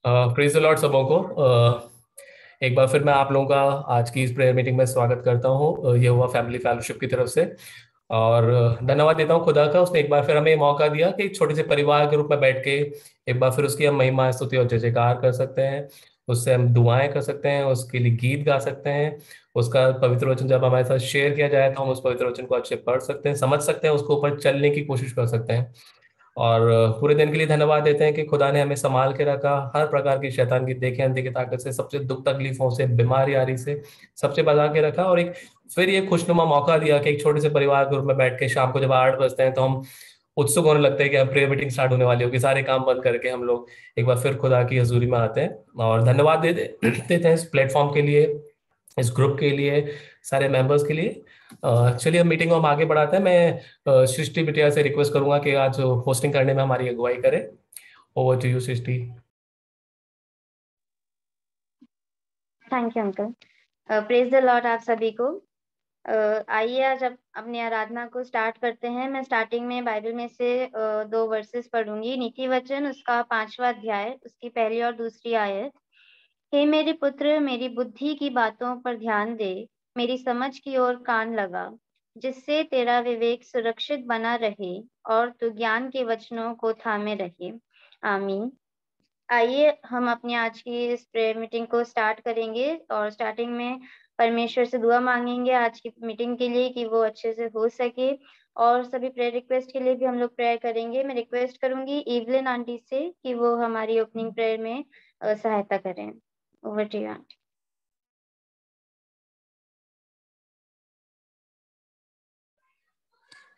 Praise the Lord सबों को। एक बार फिर मैं आप लोगों का आज की इस प्रेयर मीटिंग में स्वागत करता हूँ। ये हुआ फैमिली फेलोशिप की तरफ से। और धन्यवाद देता हूँ खुदा का, उसने एक बार फिर हमें ये मौका दिया कि एक छोटे से परिवार के रूप में बैठ के एक बार फिर उसकी हम महिमा स्तुति और जय जयकार कर सकते हैं। उससे हम दुआएं कर सकते हैं, उसके लिए गीत गा सकते हैं। उसका पवित्र वचन जब हमारे साथ शेयर किया जाए तो हम उस पवित्र वचन को अच्छे पढ़ सकते हैं, समझ सकते हैं, उसके ऊपर चलने की कोशिश कर सकते हैं। और पूरे दिन के लिए धन्यवाद देते हैं कि खुदा ने हमें संभाल के रखा, हर प्रकार की शैतान की देखे अनदेखी ताकत से, सबसे दुख तकलीफों से, बीमारी आरी से, सबसे बचा के रखा। और एक फिर ये खुशनुमा मौका दिया कि एक छोटे से परिवार के रूप में बैठ के शाम को जब 8 बजते हैं तो हम उत्सुक होने लगते हैं कि अब प्रेयर मीटिंग स्टार्ट होने वाली होगी, सारे काम बंद करके हम लोग एक बार फिर खुदा की हजूरी में आते हैं। और धन्यवाद देते हैं इस प्लेटफॉर्म के लिए, इस ग्रुप के लिए, सारे मेंबर्स के लिए। चलिए अब मीटिंग को हम आगे बढ़ाते हैं। मैं सृष्टि बिटिया से रिक्वेस्ट करूंगा कि आज होस्टिंग करने में हमारी अगुवाई करे। Over to you Srishti. Thank you uncle. Praise the lord आप सभी को। आइए आज अपनी आराधना को स्टार्ट करते हैं। मैं स्टार्टिंग में बाइबल में से 2 वर्सेस पढ़ूंगी। नीति वचन उसका 5वां अध्याय, उसकी पहली और दूसरी आयत। हे मेरे पुत्र, मेरी बुद्धि की बातों पर ध्यान दे, मेरी समझ की ओर कान लगा, जिससे तेरा विवेक सुरक्षित बना रहे और तू ज्ञान के वचनों को थामे रहे। आमीन। आइए हम अपनी आज की इस प्रेयर मीटिंग को स्टार्ट करेंगे और स्टार्टिंग में परमेश्वर से दुआ मांगेंगे आज की मीटिंग के लिए कि वो अच्छे से हो सके। और सभी प्रेयर रिक्वेस्ट के लिए भी हम लोग प्रेयर करेंगे। मैं रिक्वेस्ट करूंगी इवलिन आंटी से कि वो हमारी ओपनिंग प्रेयर में सहायता करें। Over to you aunty.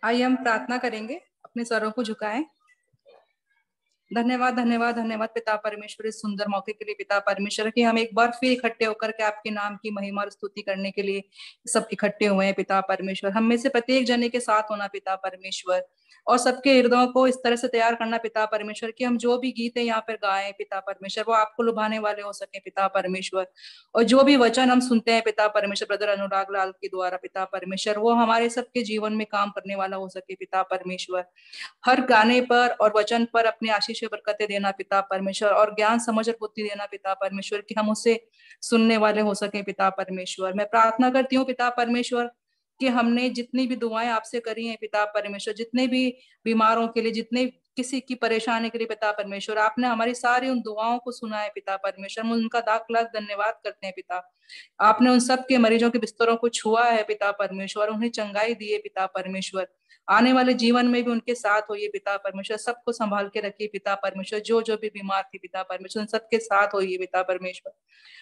आइए हम प्रार्थना करेंगे, अपने सरों को झुकाएं। धन्यवाद धन्यवाद धन्यवाद पिता परमेश्वर, इस सुंदर मौके के लिए पिता परमेश्वर कि हम एक बार फिर इकट्ठे होकर के आपके नाम की महिमा और स्तुति करने के लिए सब इकट्ठे हुए हैं पिता परमेश्वर। हम में से प्रत्येक जने के साथ होना पिता परमेश्वर, और सबके हृदयों को इस तरह से तैयार करना पिता परमेश्वर कि हम जो भी गीत है यहाँ पर गाएं पिता परमेश्वर, वो आपको लुभाने वाले हो सके पिता परमेश्वर। और जो भी वचन हम सुनते हैं पिता परमेश्वर ब्रदर अनुराग लाल के द्वारा पिता परमेश्वर, वो हमारे सबके जीवन में काम करने वाला हो सके पिता परमेश्वर। हर गाने पर और वचन पर अपनी आशीष बरकतें देना पिता परमेश्वर, और ज्ञान समझ और बुद्धि देना पिता परमेश्वर कि हम उसे सुनने वाले हो सके पिता परमेश्वर। मैं प्रार्थना करती हूँ पिता परमेश्वर कि हमने जितनी भी दुआएं आपसे करी हैं पिता परमेश्वर, जितने भी बीमारों के लिए, जितने किसी की परेशानी के लिए पिता परमेश्वर, आपने हमारी सारी उन दुआओं को सुना है पिता परमेश्वर। हम उनका लाख लाख धन्यवाद करते हैं पिता। आपने उन सब के मरीजों के बिस्तरों को छुआ है पिता परमेश्वर, उन्हें चंगाई दी है पिता परमेश्वर। आने वाले जीवन में भी उनके साथ होइए पिता परमेश्वर, सबको संभाल के रखिए पिता परमेश्वर। जो जो भी बीमार थी पिता परमेश्वर, उन सबके साथ होइए पिता परमेश्वर।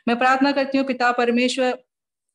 मैं प्रार्थना करती हूँ पिता परमेश्वर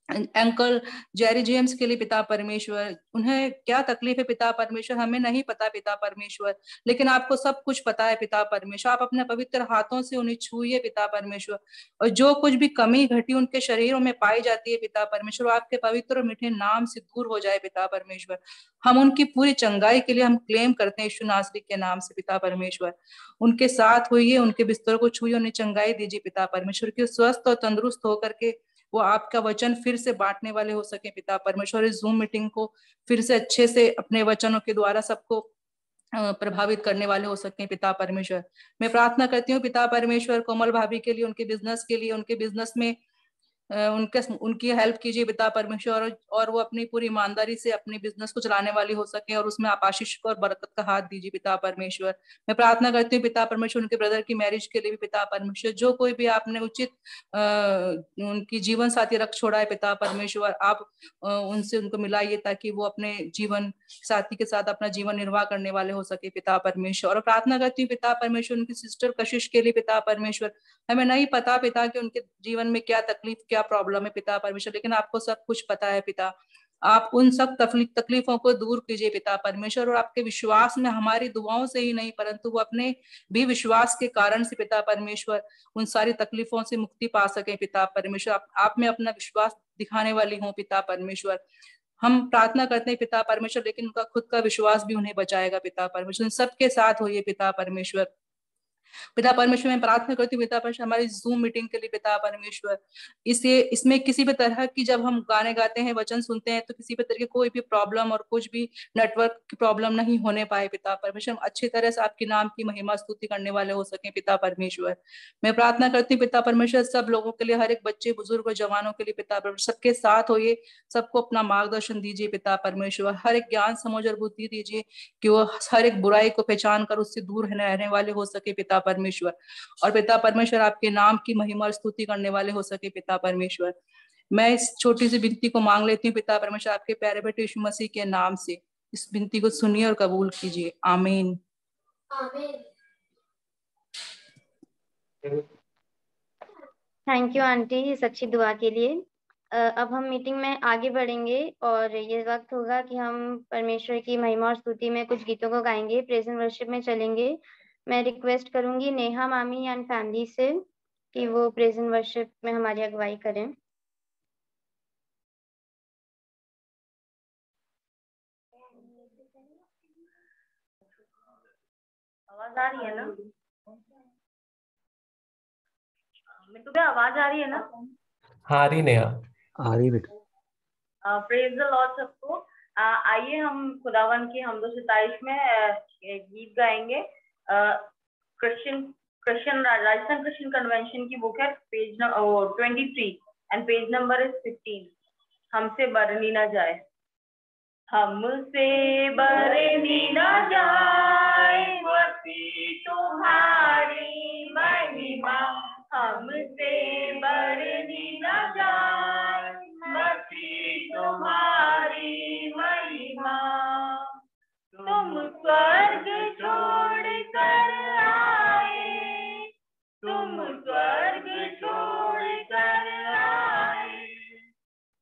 अंकल जेरी जेम्स के लिए पिता परमेश्वर। उन्हें क्या तकलीफ है पिता परमेश्वर हमें नहीं पता पिता परमेश्वर, लेकिन आपको सब कुछ पता है पिता परमेश्वर। आप अपने पवित्र हाथों से उन्हें छूइए पिता परमेश्वर, और जो कुछ भी कमी घटी उनके शरीरों में पाई जाती है पिता परमेश्वर, आपके पवित्र और मीठे नाम से दूर हो जाए पिता परमेश्वर। हम उनकी पूरी चंगाई के लिए हम क्लेम करते हैं यीशु नासरी के नाम से पिता परमेश्वर। उनके साथ होइए, उनके बिस्तर को छुइए, उन्हें चंगाई दीजिए पिता परमेश्वर की स्वस्थ और तंदुरुस्त होकर के वो आपका वचन फिर से बांटने वाले हो सके पिता परमेश्वर। इस जूम मीटिंग को फिर से अच्छे से अपने वचनों के द्वारा सबको प्रभावित करने वाले हो सके पिता परमेश्वर। मैं प्रार्थना करती हूँ पिता परमेश्वर कोमल भाभी के लिए, उनके बिजनेस के लिए, उनके बिजनेस में उनके उनकी हेल्प कीजिए पिता परमेश्वर, और वो अपनी पूरी ईमानदारी से अपनी बिजनेस को चलाने वाली हो सके, और उसमें आप आशीष को और बरकत का हाथ दीजिए पिता परमेश्वर। मैं प्रार्थना करती हूँ पिता परमेश्वर उनके ब्रदर की मैरिज के लिए भी पिता परमेश्वर। जो कोई भी आपने उचित उनकी जीवन साथी रख छोड़ा है पिता परमेश्वर, आप उनसे उनको मिलाइए ताकि वो अपने जीवन साथी के साथ अपना जीवन निर्वाह करने वाले हो सके पिता परमेश्वर। और प्रार्थना करती हूँ पिता परमेश्वर उनकी सिस्टर कशिश के लिए पिता परमेश्वर। हमें नहीं पता पिता कि उनके जीवन में क्या तकलीफ क्या प्रॉब्लम है पिता परमेश्वर, लेकिन आपको सब कुछ पता है पिता। आप उन सब तकलीफों को दूर कीजिए पिता परमेश्वर, और आपके विश्वास में हमारी दुआओं से ही नहीं परंतु वो अपने भी विश्वास के कारण से पिता परमेश्वर उन सारी तकलीफों से मुक्ति पा सके पिता परमेश्वर। आप में अपना विश्वास दिखाने वाली हूँ पिता परमेश्वर। हम प्रार्थना करते हैं पिता परमेश्वर, लेकिन उनका खुद का विश्वास भी उन्हें बचाएगा पिता परमेश्वर। सबके साथ होइए पिता परमेश्वर। पिता परमेश्वर मैं प्रार्थना करती हूँ पिता परमेश्वर हमारी जूम मीटिंग के लिए पिता परमेश्वर, इसमें किसी भी तरह की जब हम गाने गाते हैं वचन सुनते हैं तो किसी भी तरह की कोई भी प्रॉब्लम और कुछ भी नेटवर्क की प्रॉब्लम नहीं होने पाए पिता परमेश्वर, हम अच्छी तरह से आपके नाम की महिमा स्तुति करने वाले हो सके पिता परमेश्वर। मैं प्रार्थना करती हूँ पिता परमेश्वर सब लोगों के लिए, हर एक बच्चे बुजुर्ग और जवानों के लिए पिता परमेश्वर सबके साथ होइए, सबको अपना मार्गदर्शन दीजिए पिता परमेश्वर, हर एक ज्ञान समझ और बुद्धि दीजिए कि वो हर एक बुराई को पहचान कर उससे दूर रहने वाले हो सके पिता परमेश्वर, और पिता परमेश्वर आपके नाम की महिमा और स्तुति करने वाले हो सके पिता परमेश्वर। मैं इस छोटी सी विनती को मांग लेती हूँ पिता परमेश्वर आपके प्यारे बेटे यीशु मसीह के नाम से, इस विनती को सुनिए और कबूल कीजिए, आमीन। थैंक यू आंटी इस अच्छी दुआ के लिए। अब हम मीटिंग में आगे बढ़ेंगे और ये वक्त होगा कि हम परमेश्वर की महिमा और स्तुति में कुछ गीतों को गाएंगे, प्रेज एंड वर्शिप में चलेंगे। मैं रिक्वेस्ट करूंगी नेहा मामी एंड फैमिली से कि वो प्रेज एंड वर्शिप में हमारी अगुवाई करें। आवाज आ रही है ना? तुम्हें आवाज आ रही है ना? हाँ आ रही नेहा। आ रही बेटा। प्रेज द लॉर्ड सबको। आइए हम खुदावन की हमदो सिताइश में गीत गाएंगे। राजस्थान क्रिश्चियन कन्वेंशन की बुक है, page 23 and page number is 15। हमसे बरनी ना जाए, हमसे बरनी ना जाए मसीह तुम्हारी महिमा, हमसे बरनी ना जाए मसीह तुम्हारी महिमा। तुम स्वर्ग छोड़ कर आए, तुम स्वर्ग छोड़ कर आए,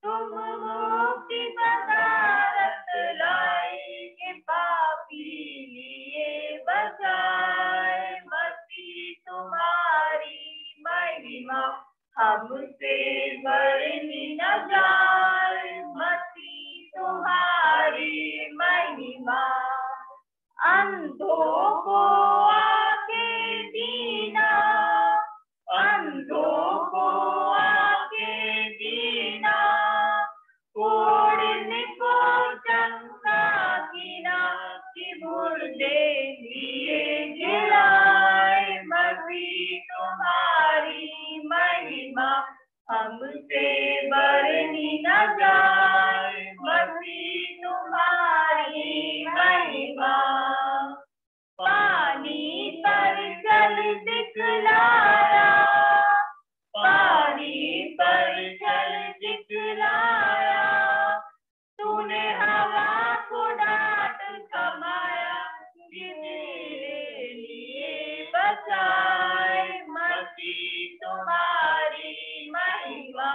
तुम मुक्ति पदारथ लाई के पापी लिए बचाए मसीह तुम्हारी महिमा, हमसे बरनी न जाए मसीह तुम्हारी महिमा। अंधों को आके दीना, अंधों को आके दीना, कोड़ने को चंगा कीना, कि मुर्दे लिए गिराए मसीह तुम्हारी महिमा, हमसे बरनी न जाए मसीह तुम्हारी महिमा। पानी पर चल दिखलाया, पानी पर चल दिखलाया, तूने हवा को डांट कमाया, कि मेरे लिए बचाए मसीह तुम्हारी महिमा,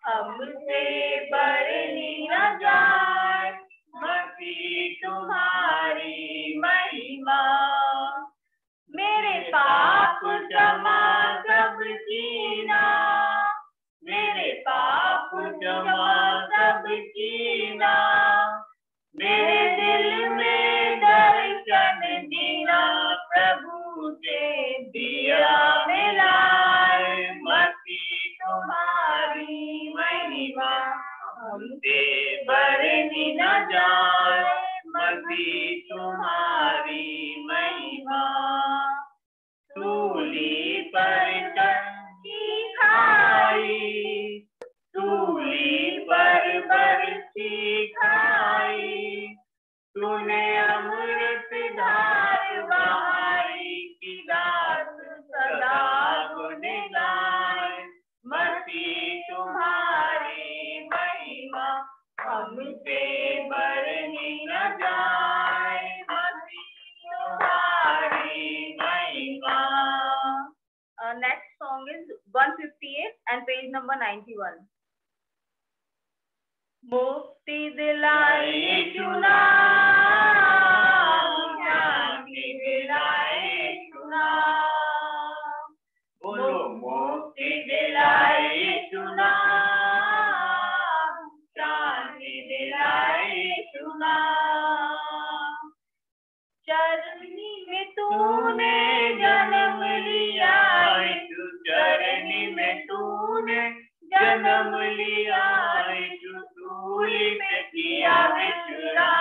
हमसे बरनी न जाए मसीह तुम्हारी महिमा। मेरे पाप जमा सब कीना, मेरे पाप जमा सब कीना, मेरे दिल में दर्शन दीना, प्रभु से दिया मिलाए मसीह तुम्हारी महिमा, हमसे बरनी न जाए मसीह तुम्हारी महिमा। सूली पर चंगी खाई, सूली पर बरसी खाई, तूने अमृत धार बहाई, की दास सदा गुण गाए मसीह तुम्हारी महिमा, हमसे बरनी न जाए मसीह तुम्हारी महिमा। Next song is 158 and page number 91. मुक्ति दिलाए चुना, शांति दिलाए चुना, बोलो मुक्ति दिलाए चुना, शांति दिलाए चुना। चरनी में तूने जन्म जन्म लिया यीशु सूली पे किया विश्राम,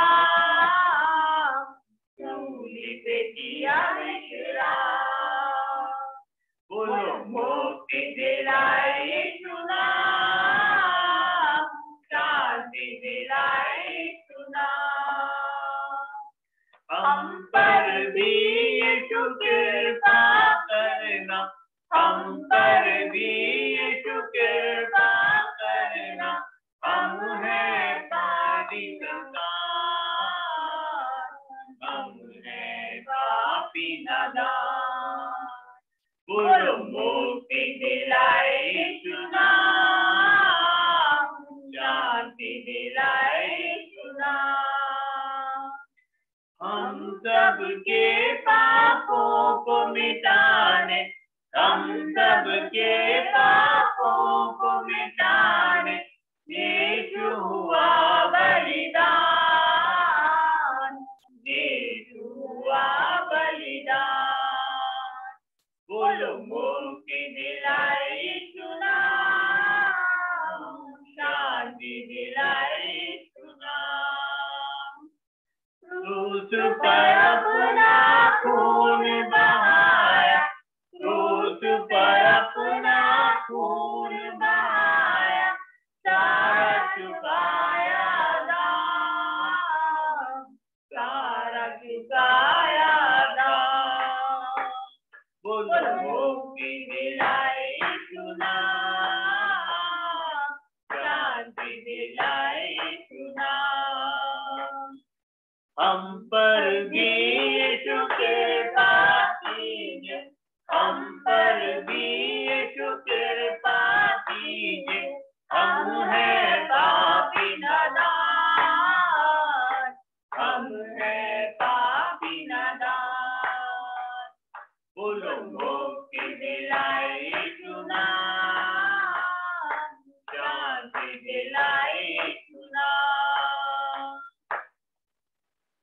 सूली पे किया विश्राम। बोलो मुक्ति दिलाए यीशु नाम, शांति दिलाए यीशु नाम। हम पर भी यीशु कृपा करना, हम पर भी यीशु कृपा करना। हम हैं पापी नादान, हम हैं पापी नादान। बोलो मुक्ति दिलाए यीशु नाम, शांति दिलाए यीशु नाम। हम सबके पापों को मिटाने, हम सबके पापों को मिटाने यीशु हुआ बलिदान, यीशु हुआ बलिदान। बोलो मुक्ति दिलाए यीशु नाम, शांति दिलाए यीशु नाम। क्रूस पर अपना खून बहाया, क्रूस पर अपना खून बहाया, सारा चुकाया दाम, सारा चुकाया दाम। बोलो मुक्ति दिलाए यीशु नाम, शांति दिलाए यीशु नाम। हम पर भी यीशु कृपा कीजिए, हम पर भी यीशु कृपा कीजिए। हम हैं पापी नादान, हम हैं पापी नादान। बोलो मुक्ति दिलाए यीशु नाम, शांति दिलाए यीशु नाम।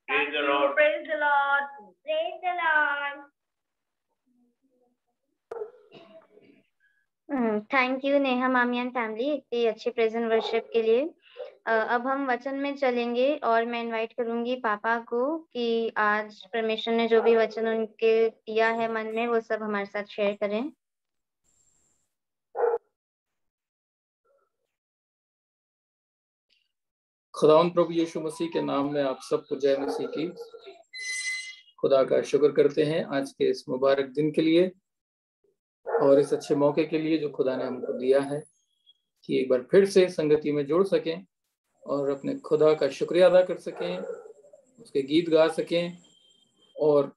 Praise the Lord. Praise the Lord. Praise the Lord. Thank you Neha मामी एंड फैमिली इतनी अच्छी प्रेजेंट वर्शिप के लिए। अब हम वचन में चलेंगे और मैं इनवाइट करूंगी पापा को कि आज परमेश्वर ने जो भी वचन उनके दिया है मन में वो सब हमारे साथ शेयर करें। खुदावंद प्रभु यीशु मसीह के नाम में आप सबको जय मसीह की। खुदा का शुक्र करते हैं आज के इस मुबारक दिन के लिए और इस अच्छे मौके के लिए जो खुदा ने हमको दिया है कि एक बार फिर से संगति में जुड़ सकें और अपने खुदा का शुक्रिया अदा कर सकें, उसके गीत गा सकें और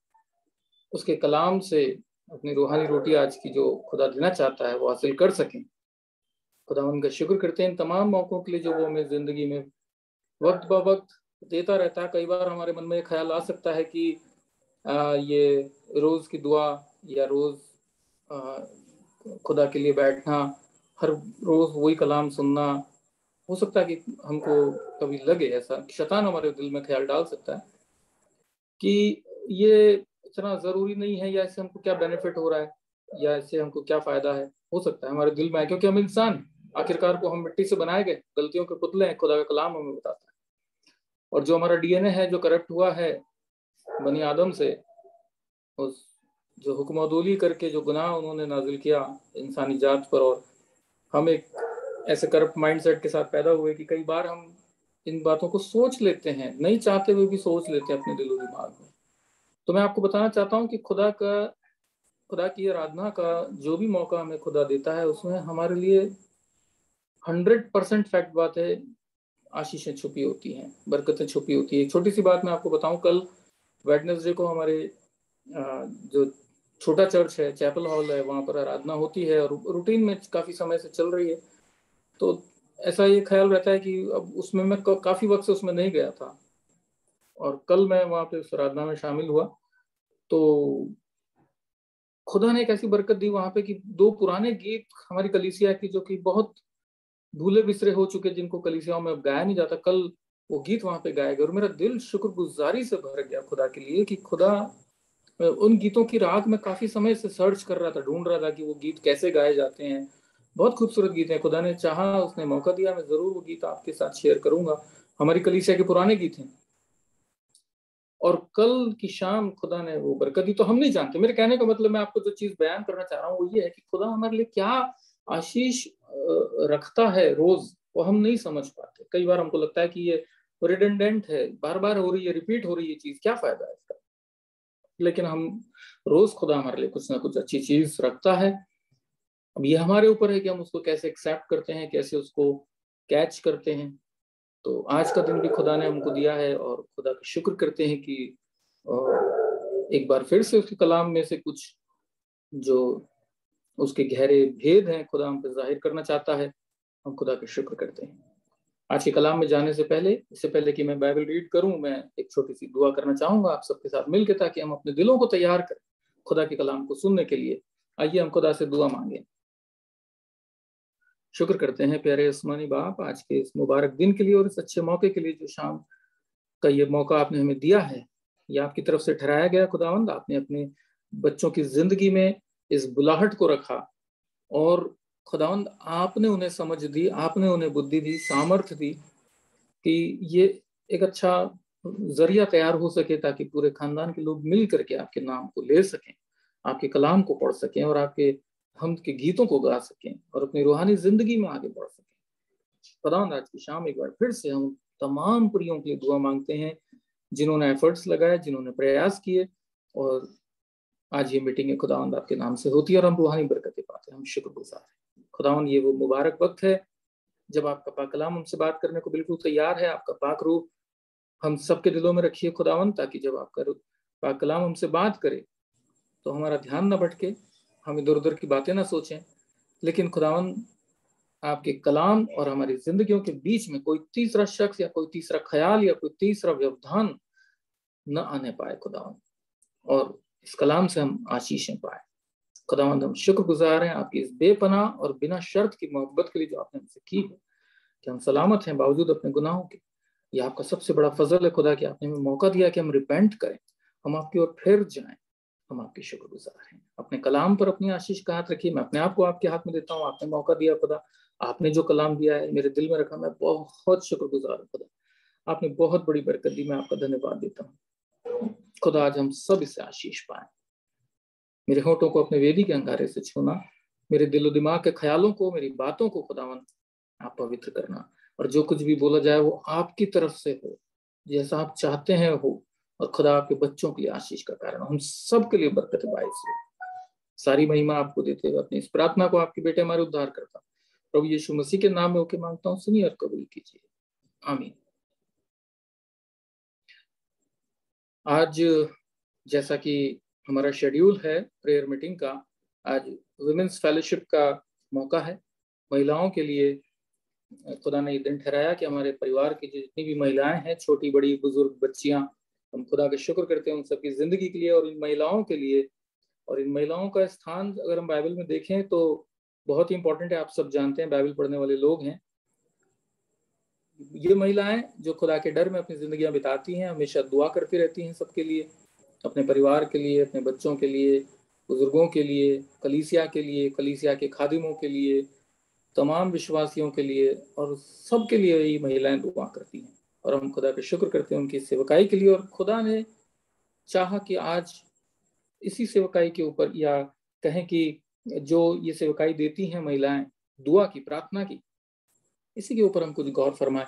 उसके कलाम से अपनी रूहानी रोटी आज की जो खुदा देना चाहता है वो हासिल कर सकें। खुदा उनका शुक्र करते हैं तमाम मौकों के लिए जो वो हमें जिंदगी में वक्त ब वक्त देता रहता है। कई बार हमारे मन में ये ख्याल आ सकता है कि ये रोज की दुआ या रोज खुदा के लिए बैठना, हर रोज वही कलाम सुनना, हो सकता है कि हमको कभी लगे ऐसा, शैतान हमारे दिल में ख्याल डाल सकता है कि ये इतना जरूरी नहीं है या इससे हमको क्या बेनिफिट हो रहा है या इससे हमको क्या फायदा है। हो सकता है हमारे दिल में आए क्योंकि हम इंसान आखिरकार को हम मिट्टी से बनाए गए, गलतियों के पुतले हैं। खुदा का कलाम हमें बताता है और जो हमारा डीएनए है जो करप्ट हुआ है बनी आदम से, उस जो हुक्मदोली करके जो गुनाह उन्होंने नाजिल किया इंसानी जात पर, और हम एक ऐसे करप्ट माइंडसेट के साथ पैदा हुए कि कई बार हम इन बातों को सोच लेते हैं, नहीं चाहते हुए भी सोच लेते हैं अपने दिलो दिमाग में। तो मैं आपको बताना चाहता हूँ कि खुदा की आराधना का जो भी मौका हमें खुदा देता है उसमें हमारे लिए 100% फैक्ट बात है, आशीषें छुपी होती हैं, बरकतें छुपी होती है। एक छोटी सी बात मैं आपको बताऊं, कल वेडनेसडे को हमारे जो छोटा चर्च है, चैपल हॉल है, वहाँ पर आराधना होती है और रूटीन में काफ़ी समय से चल रही है। तो ऐसा ये ख्याल रहता है कि अब उसमें मैं काफ़ी वक्त से उसमें नहीं गया था और कल मैं वहाँ पे उस आराधना में शामिल हुआ तो खुदा ने एक ऐसी बरकत दी वहाँ पे कि 2 पुराने गीत हमारी कलीसिया की जो कि बहुत भूले बिसरे हो चुके, जिनको कलीसियाओं में अब गाया नहीं जाता, कल वो गीत वहाँ पे गाए गए और मेरा दिल शुक्रगुजारी से भर गया खुदा के लिए कि खुदा उन गीतों की राग में काफी समय से सर्च कर रहा था, ढूंढ रहा था कि वो गीत कैसे गाए जाते हैं बहुत खूबसूरत गीत है। खुदा ने चाहा, उसने मौका दिया, मैं जरूर वो गीत आपके साथ शेयर करूंगा। हमारी कलीसिया के पुराने गीत हैं और कल की शाम खुदा ने वो बरकत दी। तो हम नहीं जानते, मेरे कहने का मतलब, मैं आपको जो चीज बयान करना चाह रहा हूँ वो ये है कि खुदा हमारे लिए क्या आशीष रखता है रोज, वो हम नहीं समझ पाते। कई बार हमको लगता है कि ये रिडंडेंट है, बार बार हो रही है, रिपीट हो रही है चीज, क्या फायदा है इसका। लेकिन हम रोज खुदा हमारे लिए कुछ ना कुछ अच्छी चीज रखता है। अब ये हमारे ऊपर है कि हम उसको कैसे एक्सेप्ट करते हैं, कैसे उसको कैच करते हैं। तो आज का दिन भी खुदा ने हमको दिया है और खुदा का शुक्र करते हैं कि एक बार फिर से उसके कलाम में से कुछ जो उसके गहरे भेद हैं खुदा हम पे जाहिर करना चाहता है। हम खुदा का शुक्र करते हैं। आज के कलाम में जाने से पहले, इससे पहले कि मैं बाइबल रीड करूं, मैं एक छोटी सी दुआ करना चाहूंगा आप सबके साथ मिलकर, ताकि हम अपने दिलों को तैयार करें खुदा के कलाम को सुनने के लिए। आइए हम खुदा से दुआ मांगे। शुक्र करते हैं प्यारे आसमानी बाप, आज के इस मुबारक दिन के लिए और इस अच्छे मौके के लिए जो शाम का ये मौका आपने हमें दिया है। ये आपकी तरफ से ठहराया गया खुदावंद। आपने अपने बच्चों की जिंदगी में इस बुलाहट को रखा और खुदावंद आपने उन्हें समझ दी, आपने उन्हें बुद्धि दी, सामर्थ्य दी कि ये एक अच्छा जरिया तैयार हो सके, ताकि पूरे खानदान के लोग मिल करके आपके नाम को ले सकें, आपके कलाम को पढ़ सकें और आपके हमद के गीतों को गा सकें और अपनी रूहानी जिंदगी में आगे बढ़ सकें। खुदावंद आज की शाम एक बार फिर से हम तमाम प्रियों के लिए दुआ मांगते हैं जिन्होंने एफर्ट्स लगाए, जिन्होंने प्रयास किए, और आज ये मीटिंग खुदावंद आपके नाम से होती है और हम रूहानी बरकतें पाते हैं। हम शुक्रगुजार हैं खुदावंद। ये वो मुबारक वक्त है जब आपका पाक कलाम हमसे बात करने को बिल्कुल तैयार है। आपका पाक रूह हम सबके दिलों में रखिए खुदावंद, ताकि जब आपका पाक कलाम हमसे बात करे तो हमारा ध्यान ना भटके, हम इधर उधर की बातें ना सोचें, लेकिन खुदावंद आपके कलाम और हमारी जिंदगियों के बीच में कोई तीसरा शख्स या कोई तीसरा ख्याल या कोई तीसरा व्यवधान न आने पाए खुदावंद, और इस कलाम से हम आशीषें पाए खुदावंद। हम शुक्रगुजार हैं आपकी इस बेपनाह और बिना शर्त की मोहब्बत के लिए जो आपने हमसे की है, कि हम सलामत हैं बावजूद अपने गुनाहों के। यह आपका सबसे बड़ा फजल है खुदा कि आपने हमें मौका दिया कि हम रिपेंट करें, हम आपकी ओर फिर जाएं। हम आपके शुक्रगुजार हैं। अपने कलाम पर अपनी आशीष का हाथ रखिए। मैं अपने आप को आपके हाथ में देता हूँ। आपने मौका दिया खुदा, आपने जो कलाम दिया है मेरे दिल में रखा, मैं बहुत शुक्रगुजार हूँ खुदा। आपने बहुत बड़ी बरकत दी, मैं आपका धन्यवाद देता हूँ खुदा। आज हम सब इससे आशीष पाए। मेरे होठों को अपने वेदी के अंगारे से छूना, मेरे दिलो दिमाग के ख्यालों को, मेरी बातों को खुदावन आप पवित्र करना, और जो कुछ भी बोला जाए वो आपकी तरफ से हो, जैसा आप चाहते हैं हो, और खुदा आपके बच्चों के लिए आशीष का कारण, हम सब के लिए बरकत बाइस हो। सारी महिमा आपको देते हुए अपनी इस प्रार्थना को आपके बेटे हमारे उद्धार करता प्रभु यीशु मसीह के नाम में होके मांगता हूँ, सुनिए और कबूल कीजिए, आमीन। आज जैसा कि हमारा शेड्यूल है प्रेयर मीटिंग का, आज वुमेन्स फेलोशिप का मौका है। महिलाओं के लिए खुदा ने ये दिन ठहराया कि हमारे परिवार की जितनी भी महिलाएं हैं, छोटी बड़ी बुजुर्ग बच्चियां, हम खुदा का शुक्र करते हैं उन सबकी जिंदगी के लिए और इन महिलाओं के लिए। और इन महिलाओं का स्थान अगर हम बाइबल में देखें तो बहुत ही इंपॉर्टेंट है। आप सब जानते हैं, बाइबल पढ़ने वाले लोग हैं। ये महिलाएं जो खुदा के डर में अपनी जिंदगियां बिताती हैं, हमेशा दुआ करती रहती हैं सबके लिए, अपने परिवार के लिए, अपने बच्चों के लिए, बुजुर्गों के लिए, कलीसिया के लिए, कलीसिया के खादिमों के लिए, तमाम विश्वासियों के लिए, और सबके लिए ये महिलाएं दुआ करती हैं। और हम खुदा का शुक्र करते हैं उनकी सेवकाई के लिए। और खुदा ने चाहा कि आज इसी सेवकाई के ऊपर, या कहें कि जो ये सेवकाई देती हैं महिलाएं, दुआ की, प्रार्थना की, इसी के ऊपर हम कुछ गौर फरमाएं।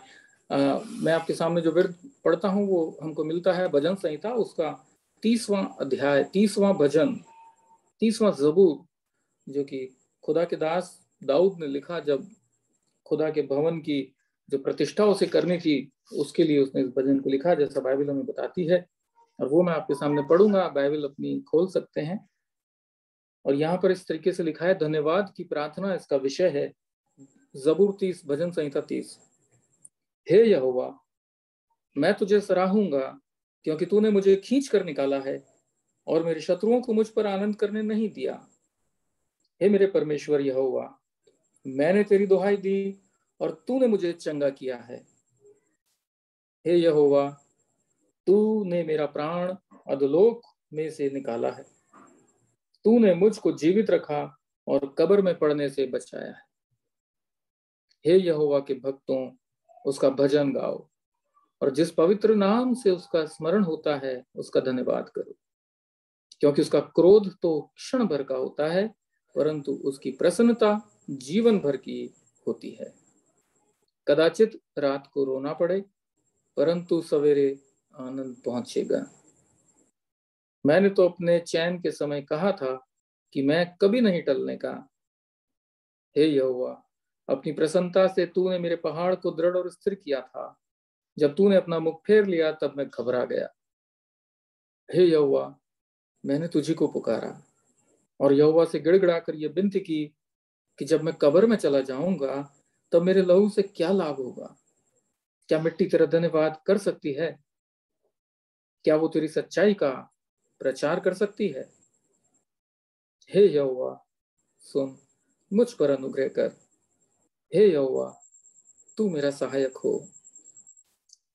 मैं आपके सामने जो विर्द पढ़ता हूँ वो हमको मिलता है भजन संहिता, उसका 30वां अध्याय, 30वां भजन, 30वां ज़बूर, जो कि खुदा के दास दाऊद ने लिखा जब खुदा के भवन की जो प्रतिष्ठा उसे करनी थी, उसके लिए उसने इस भजन को लिखा, जैसा बाइबल हमें बताती है। और वो मैं आपके सामने पढ़ूंगा, बाइबल अपनी खोल सकते हैं। और यहाँ पर इस तरीके से लिखा है, धन्यवाद की प्रार्थना इसका विषय है। ज़बूर 30, भजन संहिता 30। हे यहोवा, मैं तुझे सराहूंगा क्योंकि तूने मुझे खींच कर निकाला है और मेरे शत्रुओं को मुझ पर आनंद करने नहीं दिया। हे मेरे परमेश्वर यहोवा, मैंने तेरी दुहाई दी और तूने मुझे चंगा किया है। हे यहोवा, तूने मेरा प्राण अधोलोक में से निकाला है। तूने मुझको जीवित रखा और कब्र में पड़ने से बचाया है। हे यहोवा के भक्तों, उसका भजन गाओ, और जिस पवित्र नाम से उसका स्मरण होता है उसका धन्यवाद करो, क्योंकि उसका क्रोध तो क्षण भर का होता है, परंतु उसकी प्रसन्नता जीवन भर की होती है। कदाचित रात को रोना पड़े, परंतु सवेरे आनंद पहुंचेगा। मैंने तो अपने चैन के समय कहा था कि मैं कभी नहीं टलने का। हे यहोवा, अपनी प्रसन्नता से तूने मेरे पहाड़ को दृढ़ और स्थिर किया था। जब तूने अपना मुख फेर लिया तब मैं घबरा गया। हे यहोवा, मैंने तुझी को पुकारा और यहोवा से गिड़गिड़ाकर यह विनती की कि जब मैं कब्र में चला जाऊंगा तब मेरे लहू से क्या लाभ होगा? क्या मिट्टी तेरा धन्यवाद कर सकती है? क्या वो तेरी सच्चाई का प्रचार कर सकती है? हे यहोवा, सुन, मुझ पर अनुग्रह कर। हे यहोवा, तू मेरा सहायक हो।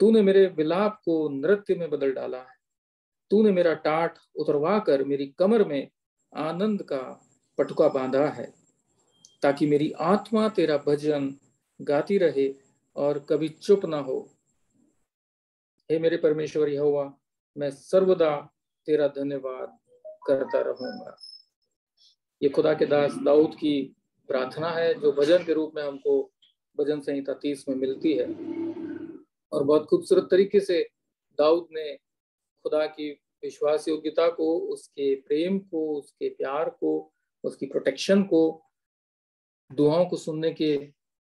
तूने मेरे विलाप को नृत्य में बदल डाला है। तूने मेरा टाट उतरवा कर मेरी कमर में आनंद का पटुका बांधा है, ताकि मेरी आत्मा तेरा भजन गाती रहे और कभी चुप ना हो। हे मेरे परमेश्वर यहोवा, मैं सर्वदा तेरा धन्यवाद करता रहूंगा। ये खुदा के दास दाऊद की प्रार्थना है, जो भजन के रूप में हमको भजन संहिता 30 में मिलती है। और बहुत खूबसूरत तरीके से दाऊद ने खुदा की विश्वास योग्यता को, उसके प्रेम को, उसके प्यार को, उसकी प्रोटेक्शन को, दुआओं को सुनने के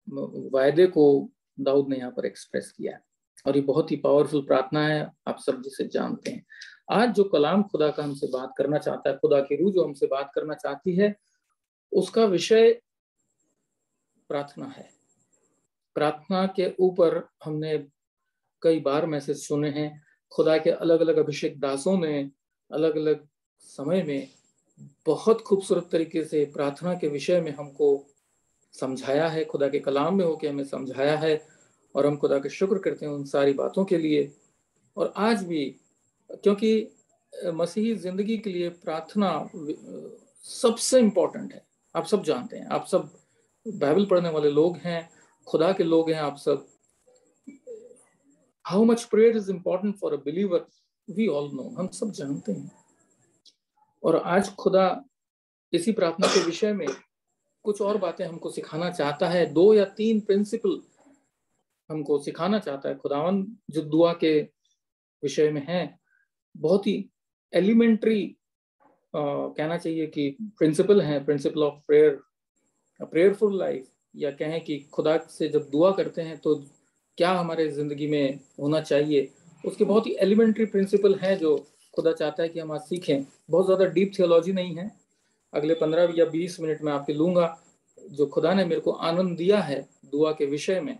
वायदे को दाऊद ने यहाँ पर एक्सप्रेस किया है। और ये बहुत ही पावरफुल प्रार्थना है, आप सब जिसे जानते हैं। आज जो कलाम खुदा का हमसे बात करना चाहता है, खुदा की रूह जो हमसे बात करना चाहती है, उसका विषय प्रार्थना है। प्रार्थना के ऊपर हमने कई बार मैसेज सुने हैं। खुदा के अलग अलग अभिषेक दासों ने अलग अलग समय में बहुत खूबसूरत तरीके से प्रार्थना के विषय में हमको समझाया है, खुदा के कलाम में होके हमें समझाया है, और हम खुदा का शुक्र करते हैं उन सारी बातों के लिए। और आज भी, क्योंकि मसीही जिंदगी के लिए प्रार्थना सबसे इम्पोर्टेंट है। आप सब जानते हैं, आप सब बाइबल पढ़ने वाले लोग हैं, खुदा के लोग हैं, आप सब। How much prayer is important for a believer, we all know, हम सब जानते हैं। और आज खुदा इसी प्रार्थना के विषय में कुछ और बातें हमको सिखाना चाहता है। 2 या 3 प्रिंसिपल हमको सिखाना चाहता है खुदावन, जो दुआ के विषय में है। बहुत ही एलिमेंट्री कहना चाहिए कि प्रिंसिपल है, principle of prayer, prayerful life, या कहें कि खुदा से जब दुआ करते हैं तो क्या हमारे जिंदगी में होना चाहिए, उसके बहुत ही एलिमेंट्री प्रिंसिपल हैं जो खुदा चाहता है कि हम आज सीखें। बहुत ज़्यादा डीप थियोलॉजी नहीं है। अगले 15 या 20 मिनट में आपके लूँगा। जो खुदा ने मेरे को आनंद दिया है दुआ के विषय में,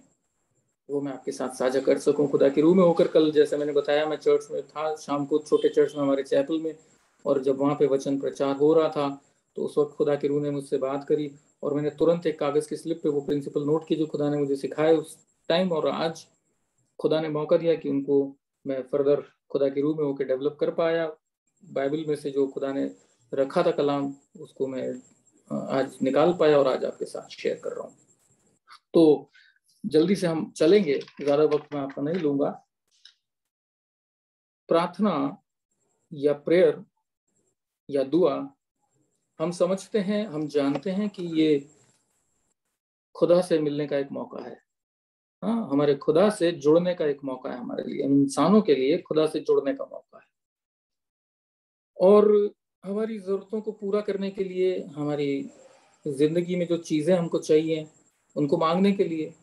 वो मैं आपके साथ साझा कर सकूं खुदा की रूह में होकर। कल जैसे मैंने बताया, मैं चर्च में था शाम को, छोटे चर्च में, हमारे चैपल में, और जब वहाँ पे वचन प्रचार हो रहा था तो उस वक्त खुदा की रूह ने मुझसे बात करी, और मैंने तुरंत एक कागज़ की स्लिप पे वो प्रिंसिपल नोट की जो खुदा ने मुझे सिखाए उस टाइम। और आज खुदा ने मौका दिया कि उनको मैं फर्दर खुदा की रूह में होकर डेवलप कर पाया। बाइबल में से जो खुदा ने रखा था कलाम, उसको मैं आज निकाल पाया और आज आपके साथ शेयर कर रहा हूँ। तो जल्दी से हम चलेंगे, ज्यादा वक्त मैं आपका नहीं लूंगा। प्रार्थना या प्रेयर या दुआ, हम समझते हैं, हम जानते हैं कि ये खुदा से मिलने का एक मौका है। हाँ, हमारे खुदा से जुड़ने का एक मौका है, हमारे लिए, इंसानों के लिए खुदा से जुड़ने का मौका है। और हमारी जरूरतों को पूरा करने के लिए, हमारी जिंदगी में जो चीजें हमको चाहिए उनको मांगने के लिए,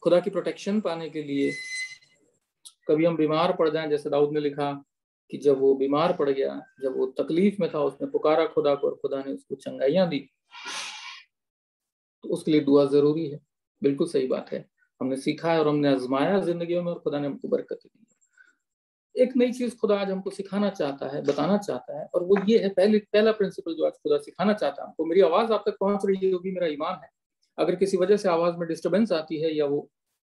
खुदा की प्रोटेक्शन पाने के लिए, कभी हम बीमार पड़ जाएं, जैसे दाऊद ने लिखा कि जब वो बीमार पड़ गया, जब वो तकलीफ में था, उसने पुकारा खुदा को और खुदा ने उसको चंगाइयां दी, तो उसके लिए दुआ जरूरी है। बिल्कुल सही बात है, हमने सीखा है और हमने आजमाया जिंदगी में और खुदा ने हमको बरकत दी। एक नई चीज खुदा आज हमको सिखाना चाहता है, बताना चाहता है, और वो ये है, पहला प्रिंसिपल जो आज खुदा सिखाना चाहता है हमको। मेरी आवाज आप तक पहुंच रही होगी, मेरा ईमान है। अगर किसी वजह से आवाज में डिस्टर्बेंस आती है या वो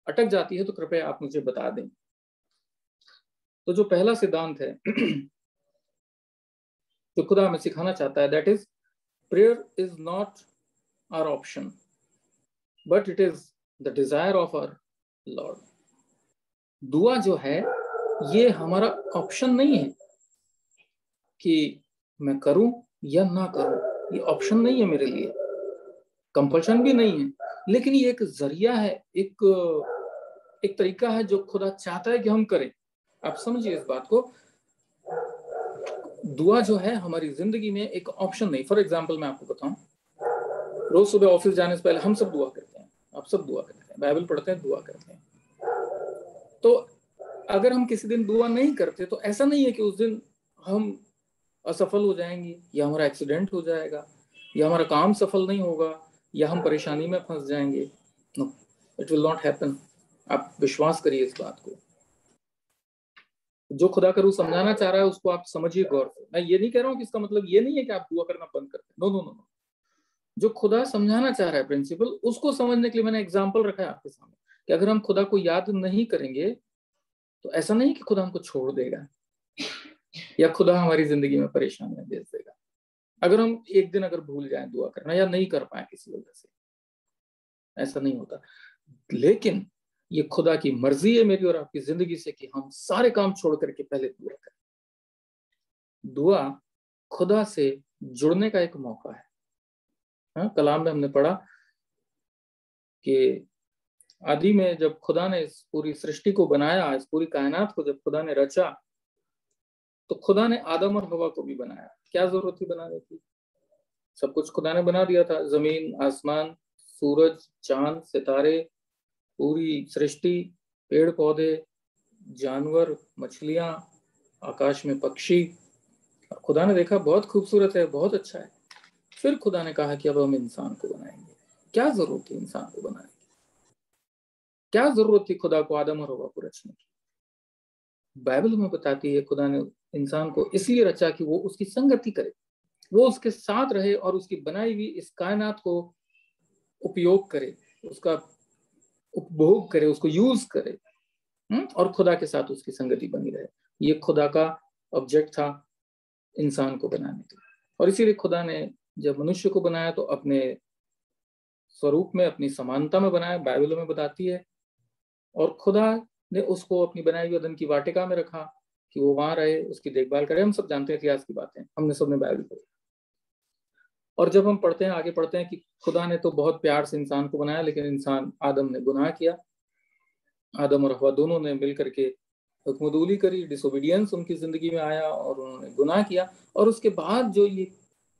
अटक जाती है तो कृपया आप मुझे बता दें। तो जो पहला सिद्धांत है जो खुदा हमें सिखाना चाहता है, that is prayer is not our option but it is the desire of our lord. दुआ जो है ये हमारा ऑप्शन नहीं है कि मैं करूं या ना करूं, ये ऑप्शन नहीं है मेरे लिए, कंपल्शन भी नहीं है, लेकिन ये एक जरिया है, एक तरीका है जो खुदा चाहता है कि हम करें। आप समझिए इस बात को, दुआ जो है हमारी जिंदगी में एक ऑप्शन नहीं। फॉर एग्जाम्पल मैं आपको बताऊं, रोज सुबह ऑफिस जाने से पहले हम सब दुआ करते हैं, आप सब दुआ करते हैं, बाइबल पढ़ते हैं, दुआ करते हैं। तो अगर हम किसी दिन दुआ नहीं करते तो ऐसा नहीं है कि उस दिन हम असफल हो जाएंगे, या हमारा एक्सीडेंट हो जाएगा, या हमारा काम सफल नहीं होगा, या हम परेशानी में फंस जाएंगे। No, it will not happen. आप विश्वास करिए इस बात को। जो खुदा करूँ समझाना चाह रहा है उसको आप समझिए गौर से। मैं ये नहीं कह रहा हूँ कि इसका मतलब ये नहीं है कि आप दुआ करना बंद करते हैं। नो नो नो नो, जो खुदा समझाना चाह रहा है प्रिंसिपल, उसको समझने के लिए मैंने एग्जाम्पल रखा है आपके सामने कि अगर हम खुदा को याद नहीं करेंगे तो ऐसा नहीं कि खुदा हमको छोड़ देगा या खुदा हमारी जिंदगी में परेशानियां भेज देगा। अगर हम एक दिन अगर भूल जाएं दुआ करना या नहीं कर पाए किसी वजह से, ऐसा नहीं होता। लेकिन ये खुदा की मर्जी है मेरी और आपकी जिंदगी से कि हम सारे काम छोड़ करके पहले दुआ करें। दुआ खुदा से जुड़ने का एक मौका है। हाँ, कलाम में हमने पढ़ा कि आदि में जब खुदा ने इस पूरी सृष्टि को बनाया, इस पूरी कायनात को जब खुदा ने रचा, तो खुदा ने आदम और हवा को भी बनाया। क्या जरूरत थी बनाने की? सब कुछ खुदा ने बना दिया था। जमीन, आसमान, सूरज, चांद, सितारे, पूरी सृष्टि, पेड़ पौधे, जानवर, मछलियां, आकाश में पक्षी। और खुदा ने देखा बहुत खूबसूरत है, बहुत अच्छा है। फिर खुदा ने कहा कि अब हम इंसान को बनाएंगे। क्या जरूरत थी इंसान को बनाने की? क्या जरूरत थी खुदा को आदम और हवा को रचने की? बाइबल में बताती है खुदा ने इंसान को इसलिए रचा कि वो उसकी संगति करे, वो उसके साथ रहे और उसकी बनाई हुई इस कायनात को उपयोग करे, उसका उपभोग करे, उसको यूज करे, और खुदा के साथ उसकी संगति बनी रहे। ये खुदा का ऑब्जेक्ट था इंसान को बनाने के लिए। और इसीलिए खुदा ने जब मनुष्य को बनाया तो अपने स्वरूप में, अपनी समानता में बनाया, बाइबल में बताती है। और खुदा ने उसको अपनी बनाई हुई अदन की वाटिका में रखा कि वो वहां रहे, उसकी देखभाल करे। हम सब जानते हैं इतिहास की बातें, हमने सबने बाइबल पढ़ी। और जब हम पढ़ते हैं, आगे पढ़ते हैं कि खुदा ने तो बहुत प्यार से इंसान को बनाया, लेकिन इंसान आदम ने गुनाह किया। आदम और हवा दोनों ने मिलकर के हुक्मदूली करी, डिसोबीडियंस उनकी जिंदगी में आया और उन्होंने गुनाह किया। और उसके बाद जो ये